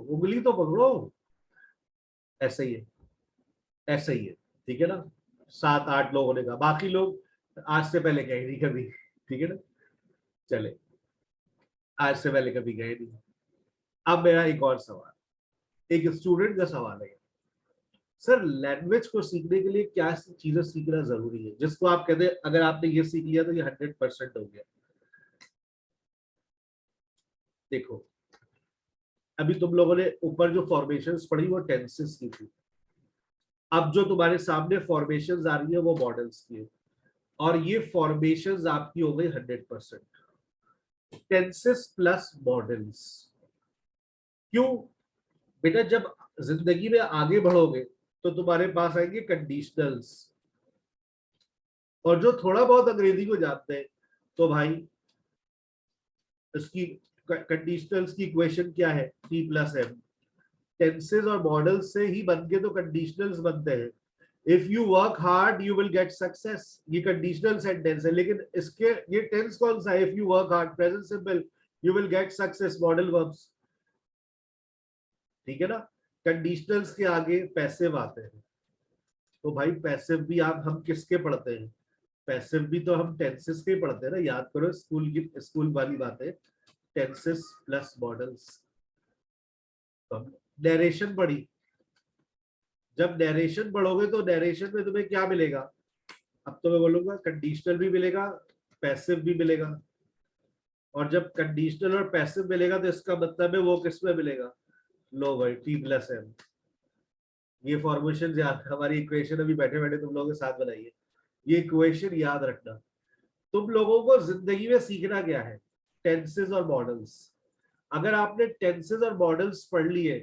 उंगली तो पकड़ो। ऐसा ही है, ऐसा ही है, ठीक है ना। 7-8 लोगों ने कहा, बाकी लोग आज से पहले गए नहीं कभी, ठीक है ना। चले, आज से पहले कभी गए नहीं। अब मेरा एक और सवाल, एक स्टूडेंट का सवाल है, सर लैंग्वेज को सीखने के लिए क्या चीजें सीखना जरूरी है, जिसको आप कहते हैं अगर आपने ये सीख लिया तो ये 100% हो गया? देखो, अभी तुम लोगों ने ऊपर जो फॉर्मेशंस पढ़ी वो टेंसेस की थी, अब जो तुम्हारे सामने फॉर्मेशंस आ रही है वो मॉडल्स की है, और ये फॉर्मेशंस आपकी हो गई 100%, टेंसेस प्लस मॉडल्स। क्यों बेटा? जब जिंदगी में आगे बढ़ोगे तो तुम्हारे पास आएंगे कंडीशनल्स, और जो थोड़ा बहुत अंग्रेजी को जानते हैं तो भाई इसकी कंडीशनल्स की इक्वेशन क्या है, T प्लस M। टेंसेस और मॉडल्स से ही बन के तो कंडीशनल्स बनते हैं। If you work hard you will get success, ये कंडीशनल सेंटेंस है, लेकिन इसके ये टेंस कौन सा है? If you work hard, present simple, you will get success, modal verbs, ठीक है ना। कंडीशनल्स के आगे पैसिव आते हैं, तो भाई पैसिव भी आप हम किसके पढ़ते हैं? पैसिव भी तो हम टेंसेस के पढ़ते हैं ना, याद करो स्कूल की, स्कूल वाली बातें, टेंसेस प्लस मॉडल्स। तो नरेशन पढ़ी, जब नरेशन पढ़ोगे तो नरेशन में तुम्हें क्या मिलेगा? अब तो मैं बोलूंगा कंडीशनल भी मिलेगा, पैसिव भी मिलेगा, और जब कंडीशनल और पैसिव मिलेगा तो इसका मतलब है वो किस में मिलेगा? लो भाई, T प्लस M। ये फॉर्मेशन याद, हमारी इक्वेशन अभी बैठे बैठे तुम लोगों के साथ बनाइए, ये इक्वेशन याद रखना। तुम लोगों को जिंदगी में सीखना क्या है? टेंसेस और मॉडल्स। अगर आपने टेंसेस और मॉडल्स पढ़ लिए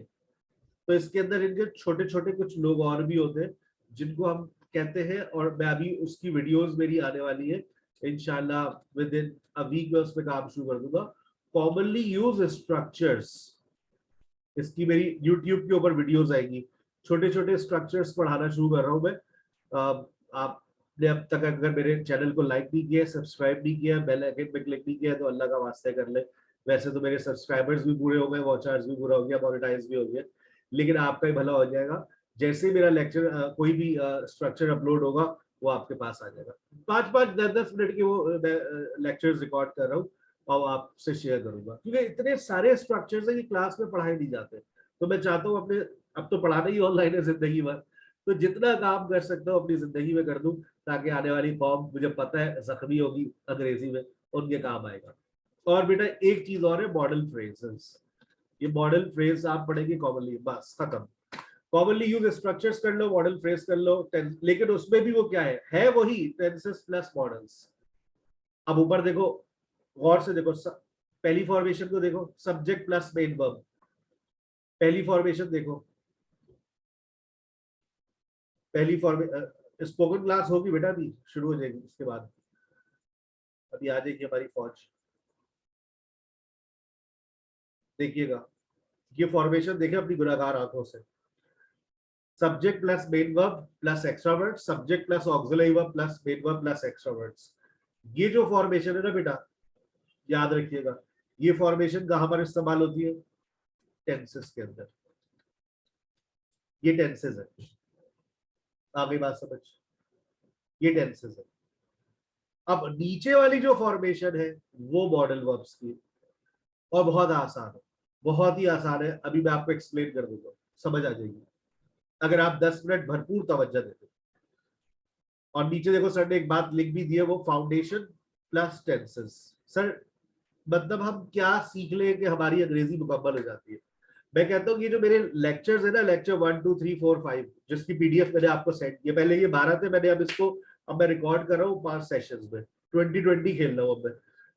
तो इसके अंदर इनके छोटे छोटे कुछ लोग और भी होते हैं जिनको हम कहते हैं, और मैं अभी उसकी वीडियोस मेरी आने वाली है इंशाल्लाह, विद इन अ वीक में उस पर काम शुरू कर दूंगा। कॉमनली यूज स्ट्रक्चर्स, इसकी मेरी यूट्यूब के ऊपर वीडियोस आएंगी, छोटे छोटे स्ट्रक्चर्स पढ़ाना शुरू कर रहा हूँ मैं। आपने अब तक अगर मेरे चैनल को लाइक नहीं किया, सब्सक्राइब नहीं किया, बेल आइकन पे क्लिक नहीं किया तो अल्लाह का वास्ते कर ले। वैसे तो मेरे सब्सक्राइबर्स भी पूरे हो गए, वॉच आवर्स भी पूरा हो गया, मोनेटाइज भी हो गया, लेकिन आपका ही भला हो जाएगा। जैसे मेरा लेक्चर कोई भी स्ट्रक्चर अपलोड होगा वो आपके पास आ जाएगा। 5-5, 10-10 मिनट के वो लेक्चर्स रिकॉर्ड कर रहा हूँ और आपसे शेयर करूंगा, क्योंकि इतने सारे स्ट्रक्चर्स हैं कि क्लास में पढ़ाए नहीं जाते। तो मैं चाहता हूँ अपने, अब तो पढ़ाना ही ऑनलाइन है जिंदगी भर, तो जितना काम कर सकता हूँ अपनी जिंदगी में कर दूं, ताकि आने वाली फॉर्म मुझे पता है जख्मी होगी अंग्रेजी में, उनके काम आएगा। और बेटा एक चीज और है, मॉडल फ्रेजेस। ये मॉडल फ्रेज आप पढ़ेंगे कॉमनली, बस खत्म। कॉमनली यूज स्ट्रक्चर्स कर लो, मॉडल फ्रेज कर लो, लेकिन उसमें भी वो क्या है वही टेंसेस प्लस मॉडल्स। अब ऊपर देखो, गौर से देखो, पहली फॉर्मेशन को देखो, सब्जेक्ट प्लस मेन वर्ब। पहली फॉर्मेशन देखो, पहली फॉर्मेशन, स्पोकन क्लास होगी बेटा, अभी शुरू हो जाएगी उसके बाद, अभी आ जाएगी हमारी फौज, देखिएगा। ये फॉर्मेशन देखे अपनी गुनाहगार आंखों से, subject plus main verb plus extra word, subject plus auxiliary verb plus main verb plus extra words. ये जो फॉर्मेशन है ना बेटा, याद रखिएगा, ये फॉर्मेशन कहां पर इस्तेमाल होती है? टेंसेस के अंदर। ये टेंसेस है, आगे बात समझ, ये टेंसेस है। अब नीचे वाली जो फॉर्मेशन है वो मॉडल वर्ब्स की, और बहुत आसान है, बहुत ही आसान है, अभी मैं आपको एक्सप्लेन कर दूंगा, समझ आ जाएगी अगर आप 10 मिनट भरपूर तवज्जो देते। और नीचे देखो सर ने एक बात लिख भी दी है, वो फाउंडेशन प्लस टेंसेस। सर मतलब हम क्या सीख ले कि हमारी अंग्रेजी मुकम्मल हो जाती है? मैं कहता हूँ ये जो मेरे लेक्चर्स है ना, लेक्चर 1 2 3 4 5, जिसकी पीडीएफ मैंने आपको सेंड किया, पहले ये 12 थे, मैंने अब इसको अब मैं रिकॉर्ड कर रहा हूँ 5 सेशंस में, 20-20 खेल रहा हूँ अब मैं।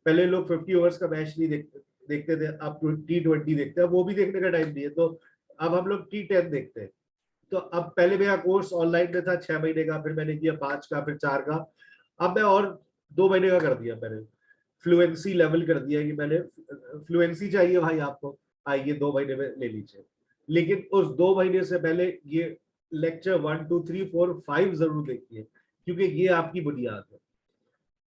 पहले लोग 50 ओवर्स का मैच नहीं देखते थे, अब T20 देखते हैं, वो भी देखने का टाइम नहीं है, तो अब हम लोग T10 देखते हैं। तो अब पहले मेरा कोर्स ऑनलाइन में था 6 महीने का, फिर मैंने किया 5 का, फिर 4 का, अब मैं और 2 महीने का कर दिया मैंने, फ्लुएंसी लेवल कर दिया कि मैंने फ्लुएंसी चाहिए भाई आपको, आइए 2 महीने में ले लीजिए। लेकिन उस 2 महीने से पहले ये लेक्चर 1 2 3 4 5 जरूर देखिए, क्योंकि ये आपकी बुनियाद है,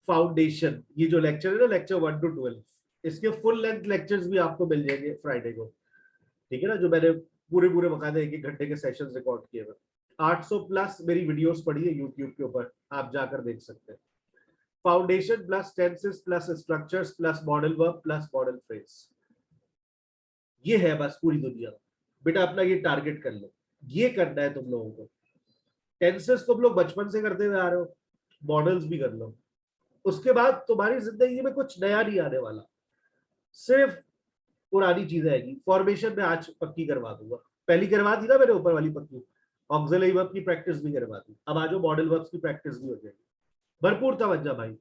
फाउंडेशन। ये जो लेक्चर है ना, लेक्चर 1 to 12, इसके फुल लेंथ लेक्चर्स भी आपको मिल जाएंगे फ्राइडे को, ठीक है ना, जो मैंने पूरे पूरे बकायदे 1-1 घंटे के सेशंस रिकॉर्ड किए हुए। 800 प्लस मेरी वीडियोस पड़ी है यूट्यूब के ऊपर, आप जाकर देख सकते हैं। Foundation plus tenses plus structures plus modal verb plus model phrase, ये है बस पूरी दुनिया। बेटा अपना ये टारगेट कर लो, ये करना है तुम लोगों को। टेंसेस तुम लोग बचपन से करते हुए आ रहे हो, मॉडल्स भी कर लो, उसके बाद तुम्हारी जिंदगी में कुछ नया नहीं आने वाला, सिर्फ पुरानी चीजें आएगी। फॉर्मेशन में आज पक्की करवा दूंगा, पहली करवा दी ना मैंने ऊपर वाली पक्की, ऑक्सिलरी वर्ब की प्रैक्टिस भी करवा दी, अब आज मॉडल वर्ब्स की प्रैक्टिस भी हो जाएगी। भरपूर तवज्जो भाई,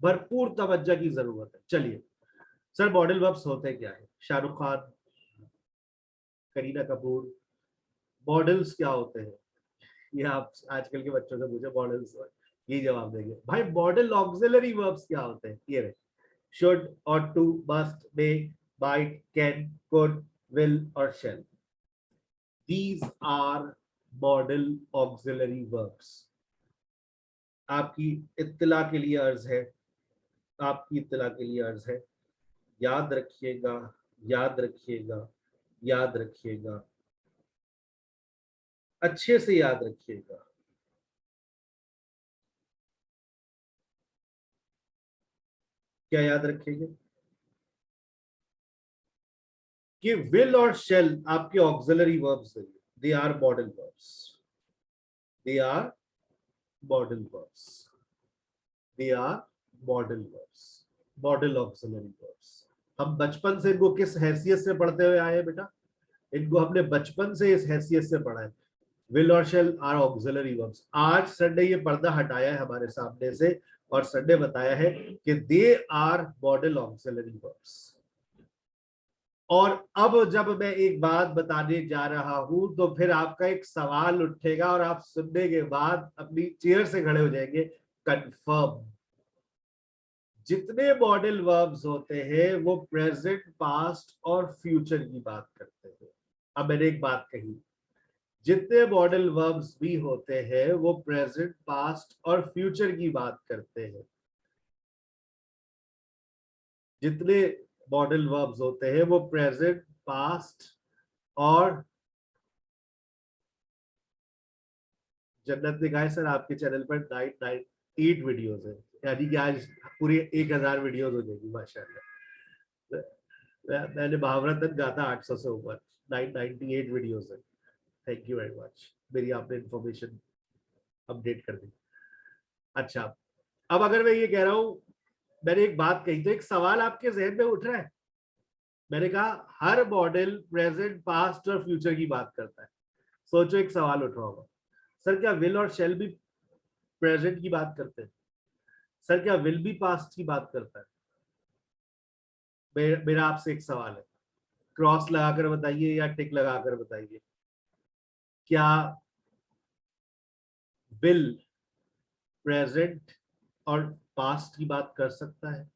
भरपूर तवज्जो की जरूरत है। चलिए सर, मॉडल वर्ब्स होते क्या है? शाहरुख खान, करीना कपूर, मॉडल्स क्या होते हैं? ये आप आजकल के बच्चों से पूछे मॉडल्स, ये जवाब देंगे भाई। मॉडल ऑक्सिलरी वर्ब्स क्या होते हैं? ये रहे, should, ought to, must, may, might, can, could, will और shall. These are model auxiliary verbs. आपकी इत्तला के लिए अर्ज है, आपकी इत्तला के लिए अर्ज है, याद रखिएगा, याद रखिएगा, याद रखिएगा, अच्छे से याद रखिएगा। क्या याद रखेंगे कि will और shall आपके ऑक्सिलरी वर्ब्स हैं, they are modal verbs, they are modal verbs, they are modal verbs, modal auxiliary verbs. हम बचपन से इनको किस हैसियत से पढ़ते हुए आए हैं बेटा? इनको हमने बचपन से इस हैसियत से पढ़ा है, विल और शेल आर ऑक्सिलरी वर्ब्स। आज संडे ये पर्दा हटाया है हमारे सामने से, और संडे बताया है कि they are modal auxiliary verbs. और अब जब मैं एक बात बताने जा रहा हूं तो फिर आपका एक सवाल उठेगा और आप सुनने के बाद अपनी चेयर से खड़े हो जाएंगे, कंफर्म। जितने मॉडल वर्ब्स होते हैं वो प्रेजेंट, पास्ट और फ्यूचर की बात करते हैं। अब मैंने एक बात कही, जितने मॉडल वर्ब्स भी होते हैं वो प्रेजेंट, पास्ट और फ्यूचर की बात करते हैं। जितने मॉडल वर्ब्स होते हैं वो प्रेजेंट, पास्ट और जन्नत ने कहा है सर आपके चैनल पर 998 वीडियोस है, यानी कि आज पूरी 1000 वीडियोस हो जाएगी माशाल्लाह। मैंने महावरतन गाता था 800 से ऊपर, 998 वीडियोस है। थैंक यू वेरी मच, मेरी आपने इंफॉर्मेशन अपडेट कर दी। अच्छा, अब अगर मैं ये कह रहा हूं, मैंने एक बात कही तो एक सवाल आपके जहन में उठ रहा है। मैंने कहा हर मॉडल प्रेजेंट, पास्ट और फ्यूचर की बात करता है। सोचो एक सवाल उठ रहा होगा, सर क्या विल और शेल भी प्रेजेंट की बात करते हैं? सर क्या विल भी पास्ट की बात करता है? मेरा आपसे एक सवाल है, क्रॉस लगाकर बताइए या टिक लगाकर बताइए, क्या विल प्रेजेंट और पास्ट की बात कर सकता है?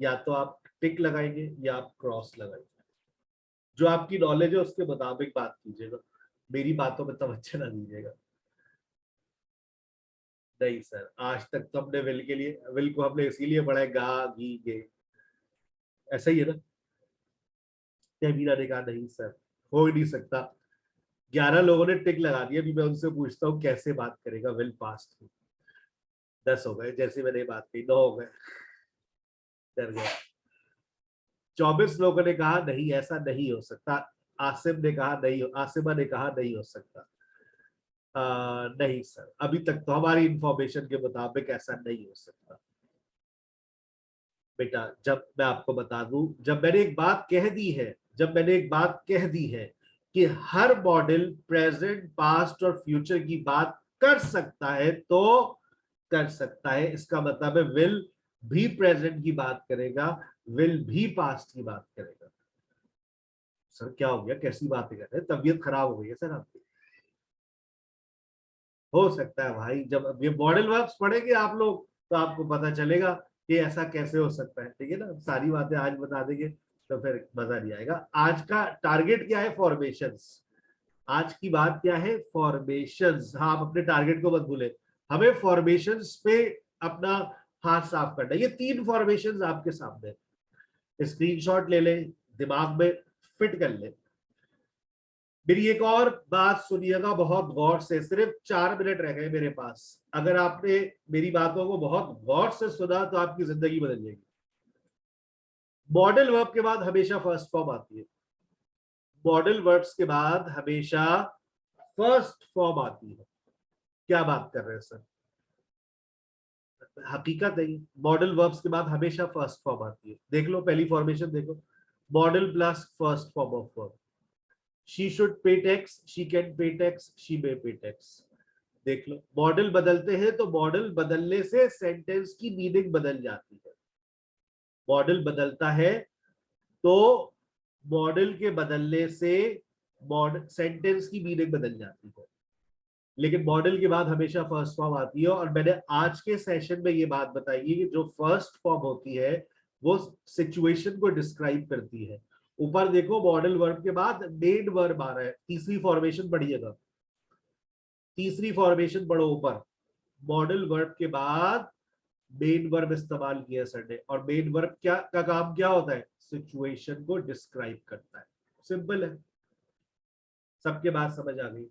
या तो आप टिक लगाएंगे या आप क्रॉस लगाएंगे। जो आपकी नॉलेज है उसके मुताबिक बात कीजिएगा, मेरी बातों में तवज्जो ना दीजिएगा। नहीं सर, आज तक तो हमने विल के लिए, विल को हमने इसीलिए पढ़ा है गा गी गे, ऐसा ही है ना। मीरा ने कहा नहीं सर, हो ही नहीं सकता। 11 लोगों ने टिक लगा दिया, अभी मैं उनसे पूछता हूँ कैसे बात करेगा विल पास्ट की। 10 हो गए, जैसे मैंने बात की 9 हो गए, डर गए। 24 लोगों ने कहा नहीं ऐसा नहीं हो सकता। आसिम ने कहा नहीं, आसिमा ने कहा नहीं हो सकता। नहीं सर, अभी तक तो हमारी इंफॉर्मेशन के मुताबिक ऐसा नहीं हो सकता। बेटा जब मैं आपको बता दूं, जब मैंने एक बात कह दी है जब मैंने एक बात कह दी है कि हर मॉडल प्रेजेंट, पास्ट और फ्यूचर की बात कर सकता है तो कर सकता है, इसका मतलब है विल भी प्रेजेंट की बात करेगा, विल भी पास्ट की बात करेगा। सर क्या हो गया, कैसी बातें कर रहे हैं, तबीयत खराब हो गई है सर आपकी? हो सकता है भाई, जब अब ये मॉडल वर्ब्स पढ़ेंगे आप लोग तो आपको पता चलेगा कि ऐसा कैसे हो सकता है। ठीक है ना, सारी बातें आज बता देंगे तो फिर मजा नहीं आएगा। आज का टारगेट क्या है? फॉर्मेशंस। आज की बात क्या है? फॉर्मेशंस। हाँ, आप अपने टारगेट को मत भूले, हमें फॉर्मेशंस पे अपना हाथ साफ करना है। ये 3 फॉर्मेशंस आपके सामने, स्क्रीनशॉट ले लें, दिमाग में फिट कर ले। मेरी एक और बात सुनिएगा बहुत गौर से, सिर्फ 4 मिनट रह गए मेरे पास। अगर आपने मेरी बातों को बहुत गौर से सुना तो आपकी जिंदगी बदल जाएगी। मॉडल वर्ब के बाद हमेशा फर्स्ट फॉर्म आती है। मॉडल वर्ब्स के बाद हमेशा फर्स्ट फॉर्म आती है। क्या बात कर रहे हैं सर? हकीकत है, मॉडल वर्ब्स के बाद हमेशा फर्स्ट फॉर्म आती है। देख लो पहली फॉर्मेशन देखो, model plus first form of verb. She should pay tax, she can pay tax, she may पे टैक्स। देख लो, मॉडल बदलते हैं तो मॉडल बदलने से सेंटेंस की मीनिंग बदल जाती है। मॉडल बदलता है तो मॉडल के बदलने से मॉडल सेंटेंस की मीनिंग बदल जाती है। लेकिन मॉडल के बाद हमेशा फर्स्ट फॉर्म आती है। और मैंने आज के सेशन में ये बात बताई है कि जो फर्स्ट फॉर्म होती है वो सिचुएशन को डिस्क्राइब करती है। ऊपर देखो, मॉडल वर्ब के बाद मेन वर्ब आ रहा है, तीसरी फॉर्मेशन पढ़िएगा, तीसरी फॉर्मेशन पढ़ो ऊपर। मॉडल वर्ब के बाद मेन वर्ब इस्तेमाल किया सर ने, और मेन वर्ब क्या का काम क्या होता है? सिचुएशन को डिस्क्राइब करता है। सिंपल है, सबके बात समझ आ गई?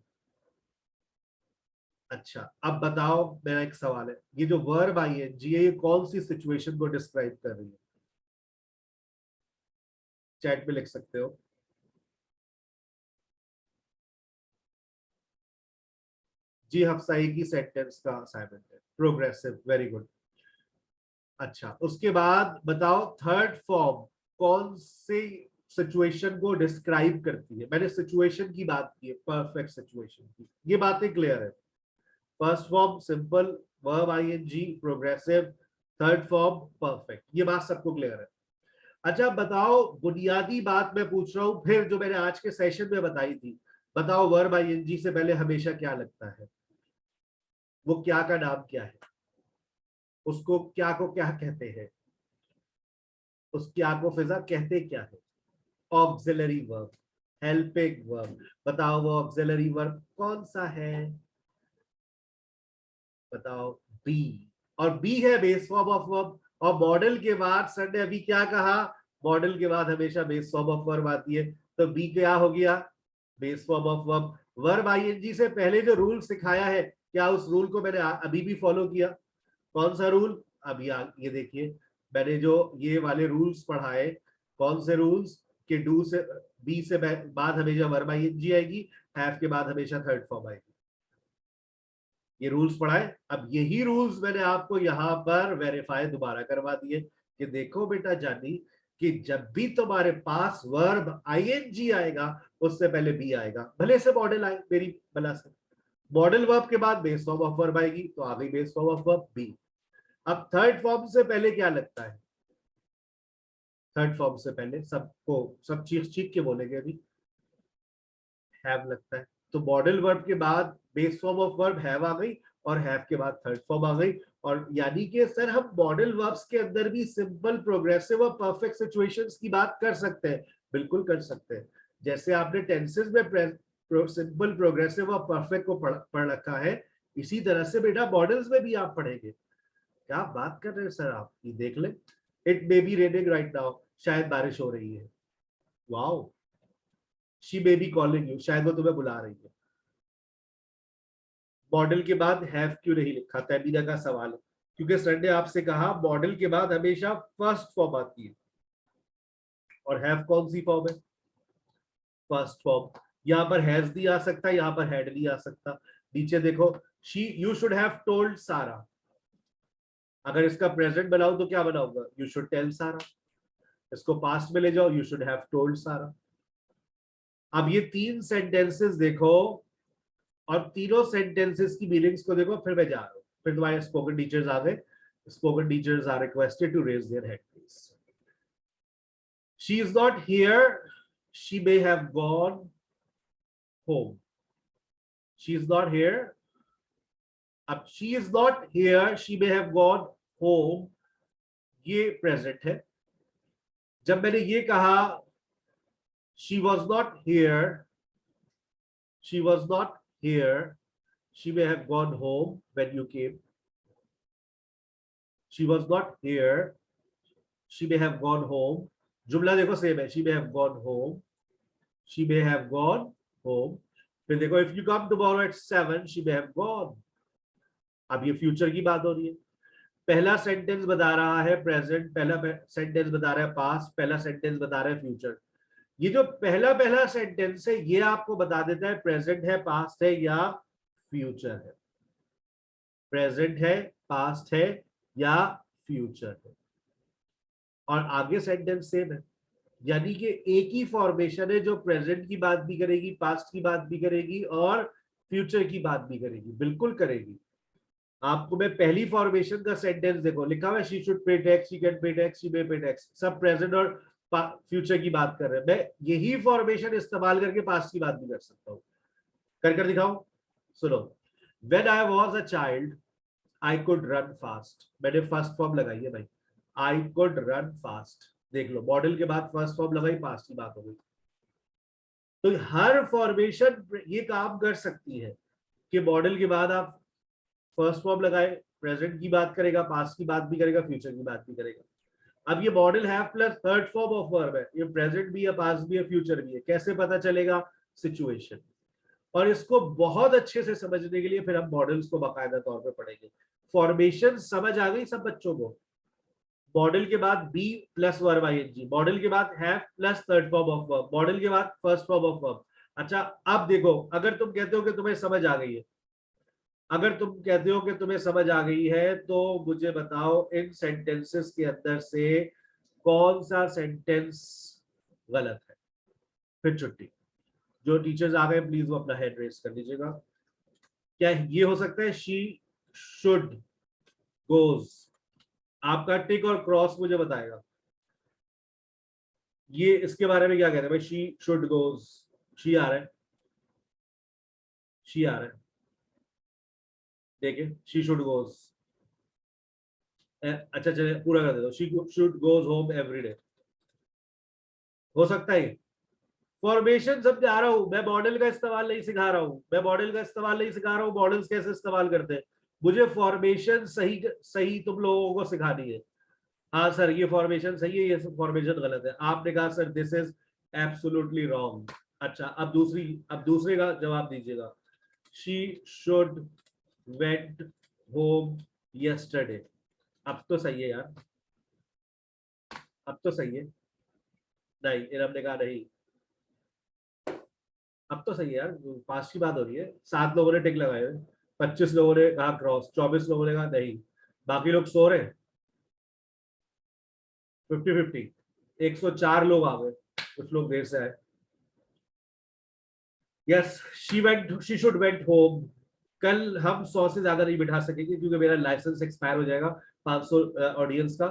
अच्छा, अब बताओ, मेरा एक सवाल है, ये जो वर्ब आई है जी, ये कौन सी सिचुएशन को डिस्क्राइब कर रही है? चैट में लिख सकते हो। जी, हफ्साई की सेंटेंस का असाइनमेंट है, प्रोग्रेसिव, वेरी गुड। अच्छा, उसके बाद बताओ थर्ड फॉर्म कौन सी सिचुएशन को डिस्क्राइब करती है? मैंने सिचुएशन की बात की है, परफेक्ट सिचुएशन की, ये बातें क्लियर है। First form simple, verb ING, progressive, third form perfect, ये बात सबको क्लियर है। अच्छा बताओ, बुनियादी बात मैं पूछ रहा हूं फिर, जो मैंने आज के सेशन में बताई थी। बताओ, वर्ब आईएनजी से पहले हमेशा क्या लगता है? वो क्या का नाम क्या है? उसको क्या को क्या कहते हैं? उस क्या को फिजा कहते क्या है? Auxiliary verb, helping verb. बताओ वो ऑक्सिलरी वर्ब कौन सा है? बताओ, बी। और बी है बेस फॉर्म ऑफ वर्ब। और मॉडल के बाद सर ने अभी क्या कहा? मॉडल के बाद हमेशा बेस फॉर्म ऑफ वर्ब आती है, तो बी क्या हो गया? Base form of verb. Verb ING से पहले जो रूल सिखाया है, क्या उस रूल को मैंने अभी भी फॉलो किया? कौन सा रूल? अभी ये देखिए, मैंने जो ये वाले रूल्स पढ़ाए, कौन से रूल्स? कि डू से, बी से बाद हमेशा वर्ब आईएनजी आएगी, हैव के बाद हमेशा थर्ड फॉर्म आएगी। ये रूल्स पढ़ाए। अब यही रूल्स मैंने आपको यहाँ पर वेरीफाई दोबारा करवा दिए कि देखो बेटा जानी, कि जब भी तुम्हारे पास वर्ब आईएनजी आएगा उससे पहले बी आएगा, भले से मॉडल आए मेरी भला से। मॉडल वर्ब के बाद बेस फॉर्म ऑफ वर्ब आएगी, तो आ गई base form of verb B. अब थर्ड फॉर्म से पहले क्या लगता है? थर्ड फॉर्म से पहले सबको, सब चीख चीख के बोलेंगे अभी, हैव लगता है। तो मॉडल वर्ब के बाद base form of verb have आ गई, और हैव के बाद थर्ड फॉर्म आ गई। और यानी कि सर हम मॉडल वर्ब्स के अंदर भी सिंपल, प्रोग्रेसिव और परफेक्ट सिचुएशंस की बात कर सकते हैं। बिल्कुल कर सकते हैं। जैसे आपने टेंसेस में सिंपल, प्रोग्रेसिव और परफेक्ट को पढ़ रखा है, इसी तरह से बेटा मॉडल्स में भी आप पढ़ेंगे। क्या बात कर रहे हैं सर आप, ये देख ले। It may be raining right now, शायद बारिश हो रही है। Wow. She may be calling you, शायद वो तुम्हें बुला रही है। मॉडल के बाद हैव क्यों नहीं लिखा? तैमीना का सवाल है। क्योंकि सर ने आपसे कहा मॉडल के बाद हमेशा फर्स्ट फॉर्म आती है, और हैव कौन सी फॉर्म है? First form. यहाँ पर हैज भी आ सकता है, यहाँ पर हैड भी आ सकता। नीचे देखो, she you should have told सारा। अगर इसका प्रेजेंट बनाऊं तो क्या बनाऊंगा? यू शुड टेल सारा। इसको पास्ट में ले जाओ, यू शुड हैव टोल्ड सारा। अब ये 3 सेंटेंसेस देखो और तीनों सेंटेंसेस की मीनिंग्स को देखो, फिर मैं जा रहा हूँ, फिर तुम्हारे स्पोकन टीचर्स आ गए. Spoken teachers are requested to raise their hand please. She is not here, she may have gone home. She is not here. अब she is not here, she may have gone home, ये present है. जब मैंने ये कहा she was not here, she was not here, she may have gone home when you came. She was not here, she may have gone home. जुमला देखो same है, she may have gone home, she may have gone home. फिर देखो if you come tomorrow at 7, she may have gone. अब ये future की बात हो रही है. पहला सेंटेंस बता रहा है प्रेजेंट, पहला सेंटेंस बता रहा है पास्ट, पहला सेंटेंस बता रहा है फ्यूचर. ये जो पहला पहला सेंटेंस है ये आपको बता देता है प्रेजेंट है, पास्ट है या फ्यूचर है. प्रेजेंट है, पास्ट है या फ्यूचर है. और आगे सेंटेंस सेम है. यानी कि एक ही फॉर्मेशन है जो प्रेजेंट की बात भी करेगी, पास्ट की बात भी करेगी और फ्यूचर की बात भी करेगी. बिल्कुल करेगी. आपको मैं पहली फॉर्मेशन का सेंटेंस देखो, लिखा हुआ है she should pay tax, she can pay tax, she may पे टैक्स. सब प्रेजेंट और फ्यूचर की बात कर रहे हैं. मैं यही फॉर्मेशन इस्तेमाल करके पास्ट की बात भी कर सकता हूं. कर दिखाऊं. सुनो. When I was a child I could run fast. मैंने फर्स्ट फॉर्म लगाई है भाई, आई कुड रन फास्ट. देख लो, मॉडल के बाद फर्स्ट फॉर्म लगाई, पास्ट की बात हो गई. तो हर फॉर्मेशन ये काम कर सकती है कि मॉडल के बाद आप फर्स्ट फॉर्म लगाए, प्रेजेंट की बात करेगा, पास्ट की बात भी करेगा, फ्यूचर की बात भी करेगा. अब ये मॉडल है plus third form of verb है, ये प्रेजेंट भी है, पास्ट भी है, फ्यूचर भी है. कैसे पता चलेगा? सिचुएशन. और इसको बहुत अच्छे से समझने के लिए फिर हम मॉडल्स को बाकायदा तौर पे पढ़ेंगे. फॉर्मेशन समझ आ गई सब बच्चों को? मॉडल के बाद be plus verb ING, modal के बाद have plus third form of verb, modal के बाद फर्स्ट फॉर्म ऑफ वर्ब. अच्छा, अब देखो, अगर तुम कहते हो कि तुम्हें समझ आ गई है, अगर तुम कहते हो कि तुम्हें समझ आ गई है, तो मुझे बताओ इन सेंटेंसेस के अंदर से कौन सा सेंटेंस गलत है. फिर छुट्टी. जो टीचर्स आ गए प्लीज वो अपना हैंड रेस कर दीजिएगा. क्या ये हो सकता है शी शुड गोज? आपका टिक और क्रॉस मुझे बताएगा ये इसके बारे में क्या कहते हैं भाई. शी शुड गोज, शी आ रहा है, शी आ रहा है. देखिए, शी शुड गोज. अच्छा चलिए पूरा कर देता हूं. She should goes home every day. हो सकता है. फॉर्मेशन समझा रहा हूं मैं, मॉडल का इस्तेमाल नहीं सिखा रहा हूं, मैं मॉडल का इस्तेमाल नहीं सिखा रहा हूं. मॉडल्स कैसे इस्तेमाल करते हैं मुझे फॉर्मेशन सही सही तुम लोगों को सिखानी है. हाँ सर ये फॉर्मेशन सही है, ये फॉर्मेशन गलत है. आपने कहा sir this is absolutely wrong. अच्छा, अब दूसरे का जवाब दीजिएगा. She should went home yesterday. अब तो सही है यार, अब तो सही है. नहीं, इरम ने कहा नहीं. अब तो सही है यार, पास की बात हो रही है. 7 लोगों ने टिक लगाए हुए, 25 लोगों ने कहा क्रॉस, 24 लोगों ने कहा नहीं, बाकी लोग सो रहे. 50-50. 104 लोग आ गए, कुछ लोग देर से आए. Yes, she should went home. कल हम 100 से ज्यादा नहीं बिठा सकेंगे क्योंकि मेरा लाइसेंस एक्सपायर हो जाएगा 500 ऑडियंस का,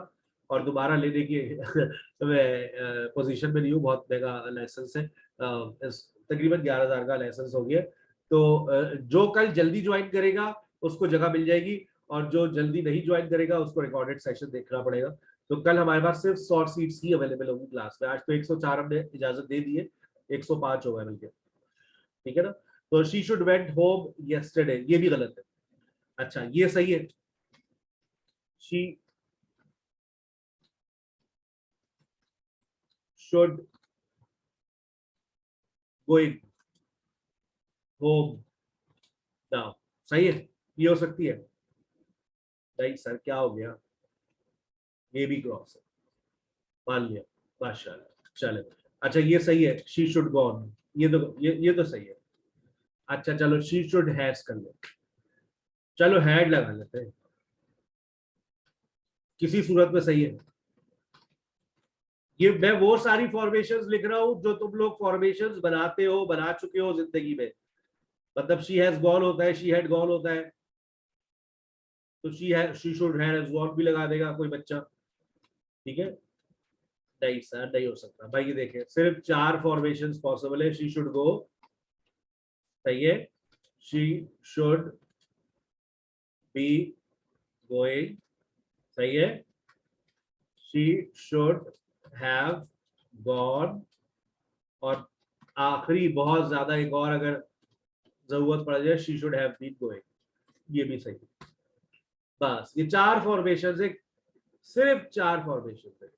और दोबारा लेने की मैं पोजीशन में नहीं हूँ. बहुत महंगा लाइसेंस है, तकरीबन 11,000 का लाइसेंस हो गया. तो जो कल जल्दी ज्वाइन करेगा उसको जगह मिल जाएगी, और जो जल्दी नहीं ज्वाइन करेगा उसको रिकॉर्डेड सेशन देखना पड़ेगा. तो कल हमारे पास सिर्फ 100 सीट्स ही अवेलेबल होगी क्लास में. आज तो 104 हमने इजाजत दे दी है, 105 होगा मिलकर. ठीक है ना. तो she should went home yesterday, ये भी गलत है. अच्छा ये सही है. She should going home now. सही है, ये हो सकती है. नहीं सर क्या हो गया, ये भी क्रॉस है. मान लिया, माशाल्लाह. चले. अच्छा ये सही है, शी शुड गॉन. ये तो सही है. अच्छा चलो शी शुड हैज कर लो. चलो हैड लगा लेते हैं, किसी सूरत में सही है. ये मैं वो सारी फॉर्मेशंस लिख रहा हूं जो तुम लोग फॉर्मेशंस बनाते हो, बना चुके हो जिंदगी में। मतलब शी हैज गॉन होता है, शी हैड गॉन होता है, तो शी शुड हैज गॉन भी लगा देगा कोई बच्चा। ठीक है, नहीं सर नहीं हो सकता भाई। ये देखें, सिर्फ 4 फॉर्मेशंस पॉसिबल है। शी शुड गो, सही है, शी शुड बी गोइंग, सही है, शी शुड हैव गॉन, और आखिरी बहुत ज्यादा एक और अगर जरूरत पड़ जाए, she should have been going, ये भी सही है। बस ये 4 फॉर्मेशन है, सिर्फ 4 फॉर्मेशन है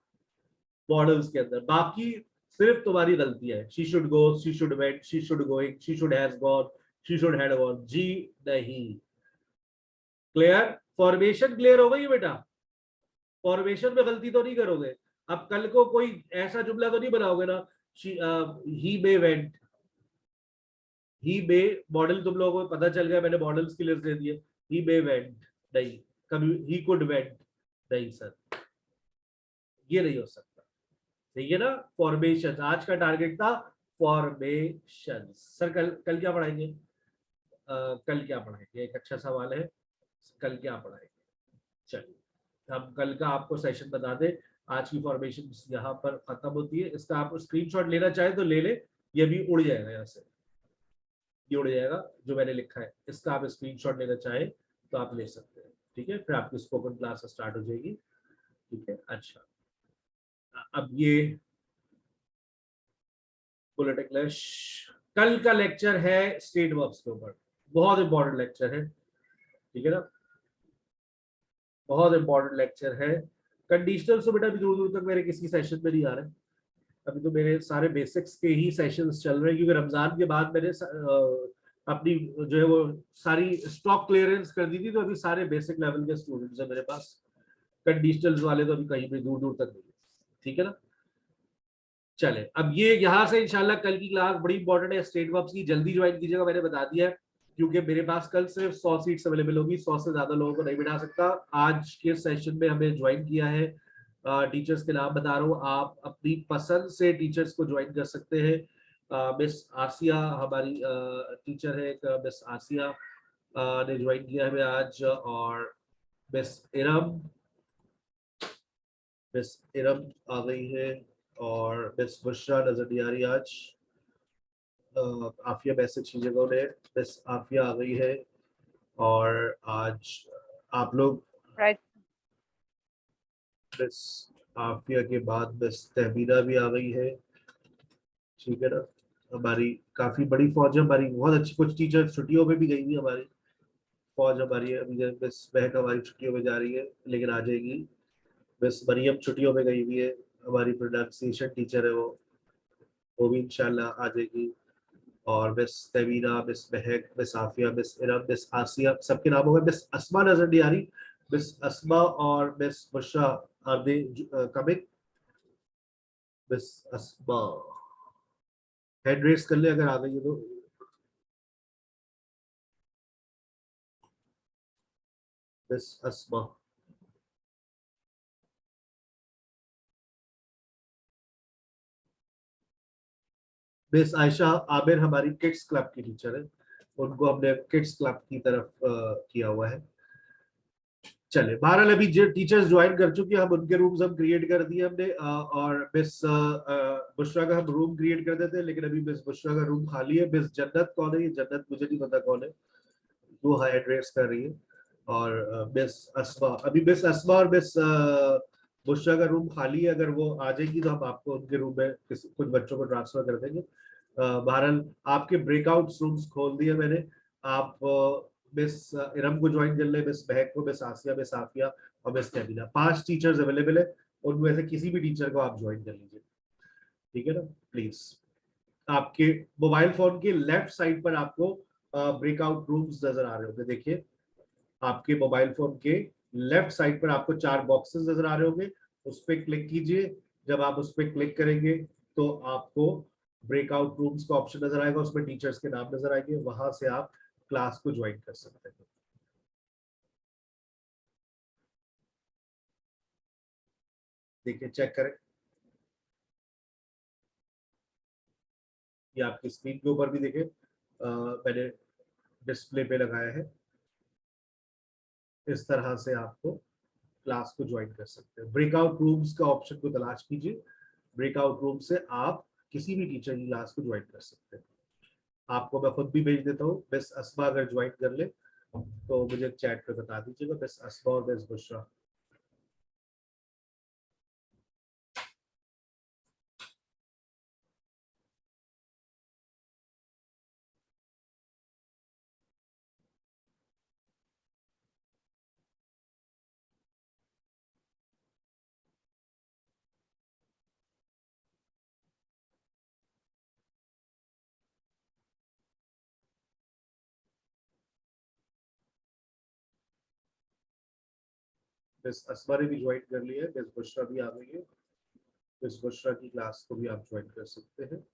मॉडल्स के अंदर। बाकी सिर्फ तुम्हारी गलतियां है। She should go, she should went, she should going, she should has gone, she should had gone, जी नहीं। क्लियर? फॉर्मेशन क्लियर हो गई बेटा? फॉर्मेशन में गलती तो नहीं करोगे। अब कल को कोई ऐसा जुमला तो नहीं बनाओगे ना, ही मे वेंट, ही मे, मॉडल तुम लोगों को पता चल गया, मैंने मॉडल्स की लिस्ट दे दी है। ही मे वेंट नहीं, कभी ही कुड वेंट नहीं सर, ये नहीं हो सकता। ठीक है ना? फॉर्मेशन आज का टारगेट था, फॉर्मेशन। सर कल कल क्या पढ़ाएंगे? कल क्या पढ़ाएंगे, एक अच्छा सवाल है, कल क्या पढ़ाएंगे? चलिए हम कल का आपको सेशन बता दें। आज की फॉर्मेशन यहाँ पर खत्म होती है। इसका आप स्क्रीनशॉट लेना चाहे तो ले ले, ये भी उड़ जाएगा यहाँ से, ये उड़ जाएगा जो मैंने लिखा है। इसका आप स्क्रीनशॉट लेना चाहे तो आप ले सकते हैं। ठीक है, फिर आपकी स्पोकन क्लास स्टार्ट हो जाएगी। ठीक है, अच्छा अब ये बुलेट इंग्लिश, कल का लेक्चर है स्टेट वर्ब्स के ऊपर, बहुत इंपॉर्टेंट लेक्चर है। ठीक है ना, बहुत इंपॉर्टेंट लेक्चर है। कंडीशनल तो बेटा अभी दूर दूर तक मेरे किसी सेशन में नहीं आ रहे। अभी तो मेरे सारे बेसिक्स के ही सेशंस चल रहे हैं, क्योंकि रमजान के बाद मैंने अपनी जो है वो सारी स्टॉक क्लियरेंस कर दी थी, तो अभी सारे बेसिक लेवल के स्टूडेंट्स हैं मेरे पास। कंडीशनल्स वाले तो अभी कहीं भी दूर दूर तक नहीं है। ठीक है ना, चले अब ये यहाँ से इंशाल्लाह कल की क्लास बड़ी इंपॉर्टेंट है स्टेट वर्ब्स की, जल्दी ज्वाइन कीजिएगा, मैंने बता दिया है। क्योंकि मेरे पास कल सिर्फ 100 सीट्स अवेलेबल होगी, 100 से ज्यादा लोगों को नहीं बिठा सकता। आज के सेशन में हमें ज्वाइन किया है, टीचर्स के नाम बता रहा हूँ, आप अपनी पसंद से टीचर्स को ज्वाइन कर सकते हैं। मिस आसिया हमारी टीचर है, मिस आसिया ने ज्वाइन किया हमें आज, और मिस इरम, मिस इरम आ गई है, और मिस बुशरा नजर नहीं आ रही आज। आफिया मैसेज कीजिएगा उन्हें, मिस आफिया आ गई है, और आज आप लोग राइट। मिस आफिया के बाद मिस तहमीना भी आ गई है। ठीक है ना, हमारी काफी बड़ी फौज है हमारी, बहुत अच्छी। कुछ टीचर छुट्टियों में भी गई हुई हमारी फौज हमारी है। अभी मिस महक हमारी छुट्टियों में जा रही है, लेकिन आ जाएगी। मिस मरियम छुट्टियों में गई हुई है, हमारी प्रोनाउंसिएशन टीचर है वो भी इंशाल्लाह आ जाएगी। और miss Tavina, miss Mehak, miss Afia, miss Iram, miss Asiya, सबके नाम होगा। मिस अस्मा नजर नहीं आ रही, मिस अस्मा और miss Bushra are they coming? Miss Asma hand raise कर ले अगर आ गई है तो। मिस अस्मा, मिस आयशा आमिर हमारी किड्स क्लब की टीचर है, उनको हमने किड्स क्लब की तरफ किया हुआ है। चले बहरहाल अभी जो टीचर्स ज्वाइन कर चुके हैं, हम उनके रूम्स हम क्रिएट कर दिए हमने, और मिस बुशरा का हम रूम क्रिएट कर देते हैं, लेकिन अभी मिस बुशरा का रूम खाली है। मिस जन्नत कौन है? ये जन्नत मुझे नहीं पता कौन है, वो हाई एड्रेस कर रही है। और मिस अस्मा, अभी मिस अस्मा और मिस बुशरा का रूम खाली है, अगर वो आ जाएगी तो हम आपको उनके रूम में कुछ बच्चों को ट्रांसफर कर देंगे। बहरहाल आपके ब्रेकआउट रूम्स खोल दिए मैंने। आप मिस इरम को ज्वाइन कर ले, मिस महक को, मिस आसिया, मिस आफिया और मिस तहमीना, 5 टीचर्स अवेलेबल है, उनमें से किसी भी टीचर को आप ज्वाइन कर लीजिए। ठीक है ना, प्लीज। आपके मोबाइल फोन के लेफ्ट साइड पर आपको ब्रेकआउट रूम्स नजर आ रहे होंगे, देखिए आपके मोबाइल फोन के लेफ्ट साइड पर आपको 4 बॉक्सेस नजर आ रहे होंगे, उस पर क्लिक कीजिए। जब आप उस पर क्लिक करेंगे तो आपको ब्रेकआउट रूम्स का ऑप्शन नजर आएगा, उसमें टीचर्स के नाम नजर आएंगे, वहां से आप क्लास को ज्वाइन कर सकते हैं। देखिए चेक करें, ये आपकी स्क्रीन के ऊपर भी देखें, मैंने डिस्प्ले पे लगाया है। इस तरह से आपको क्लास को ज्वाइन कर सकते हैं। ब्रेकआउट रूम्स का ऑप्शन को तलाश कीजिए, ब्रेकआउट रूम से आप किसी भी टीचर की क्लास को ज्वाइन कर सकते हैं। आपको मैं खुद भी भेज देता हूँ, मिस अस्मा अगर ज्वाइन कर ले तो मुझे चैट पे बता दीजिएगा, मिस अस्मा और मिस बुशरा। मिस अस्मा ने भी ज्वाइन कर लिया है, मिस बुशरा भी आ गई है। मिस बुशरा की क्लास को भी आप ज्वाइन कर सकते हैं।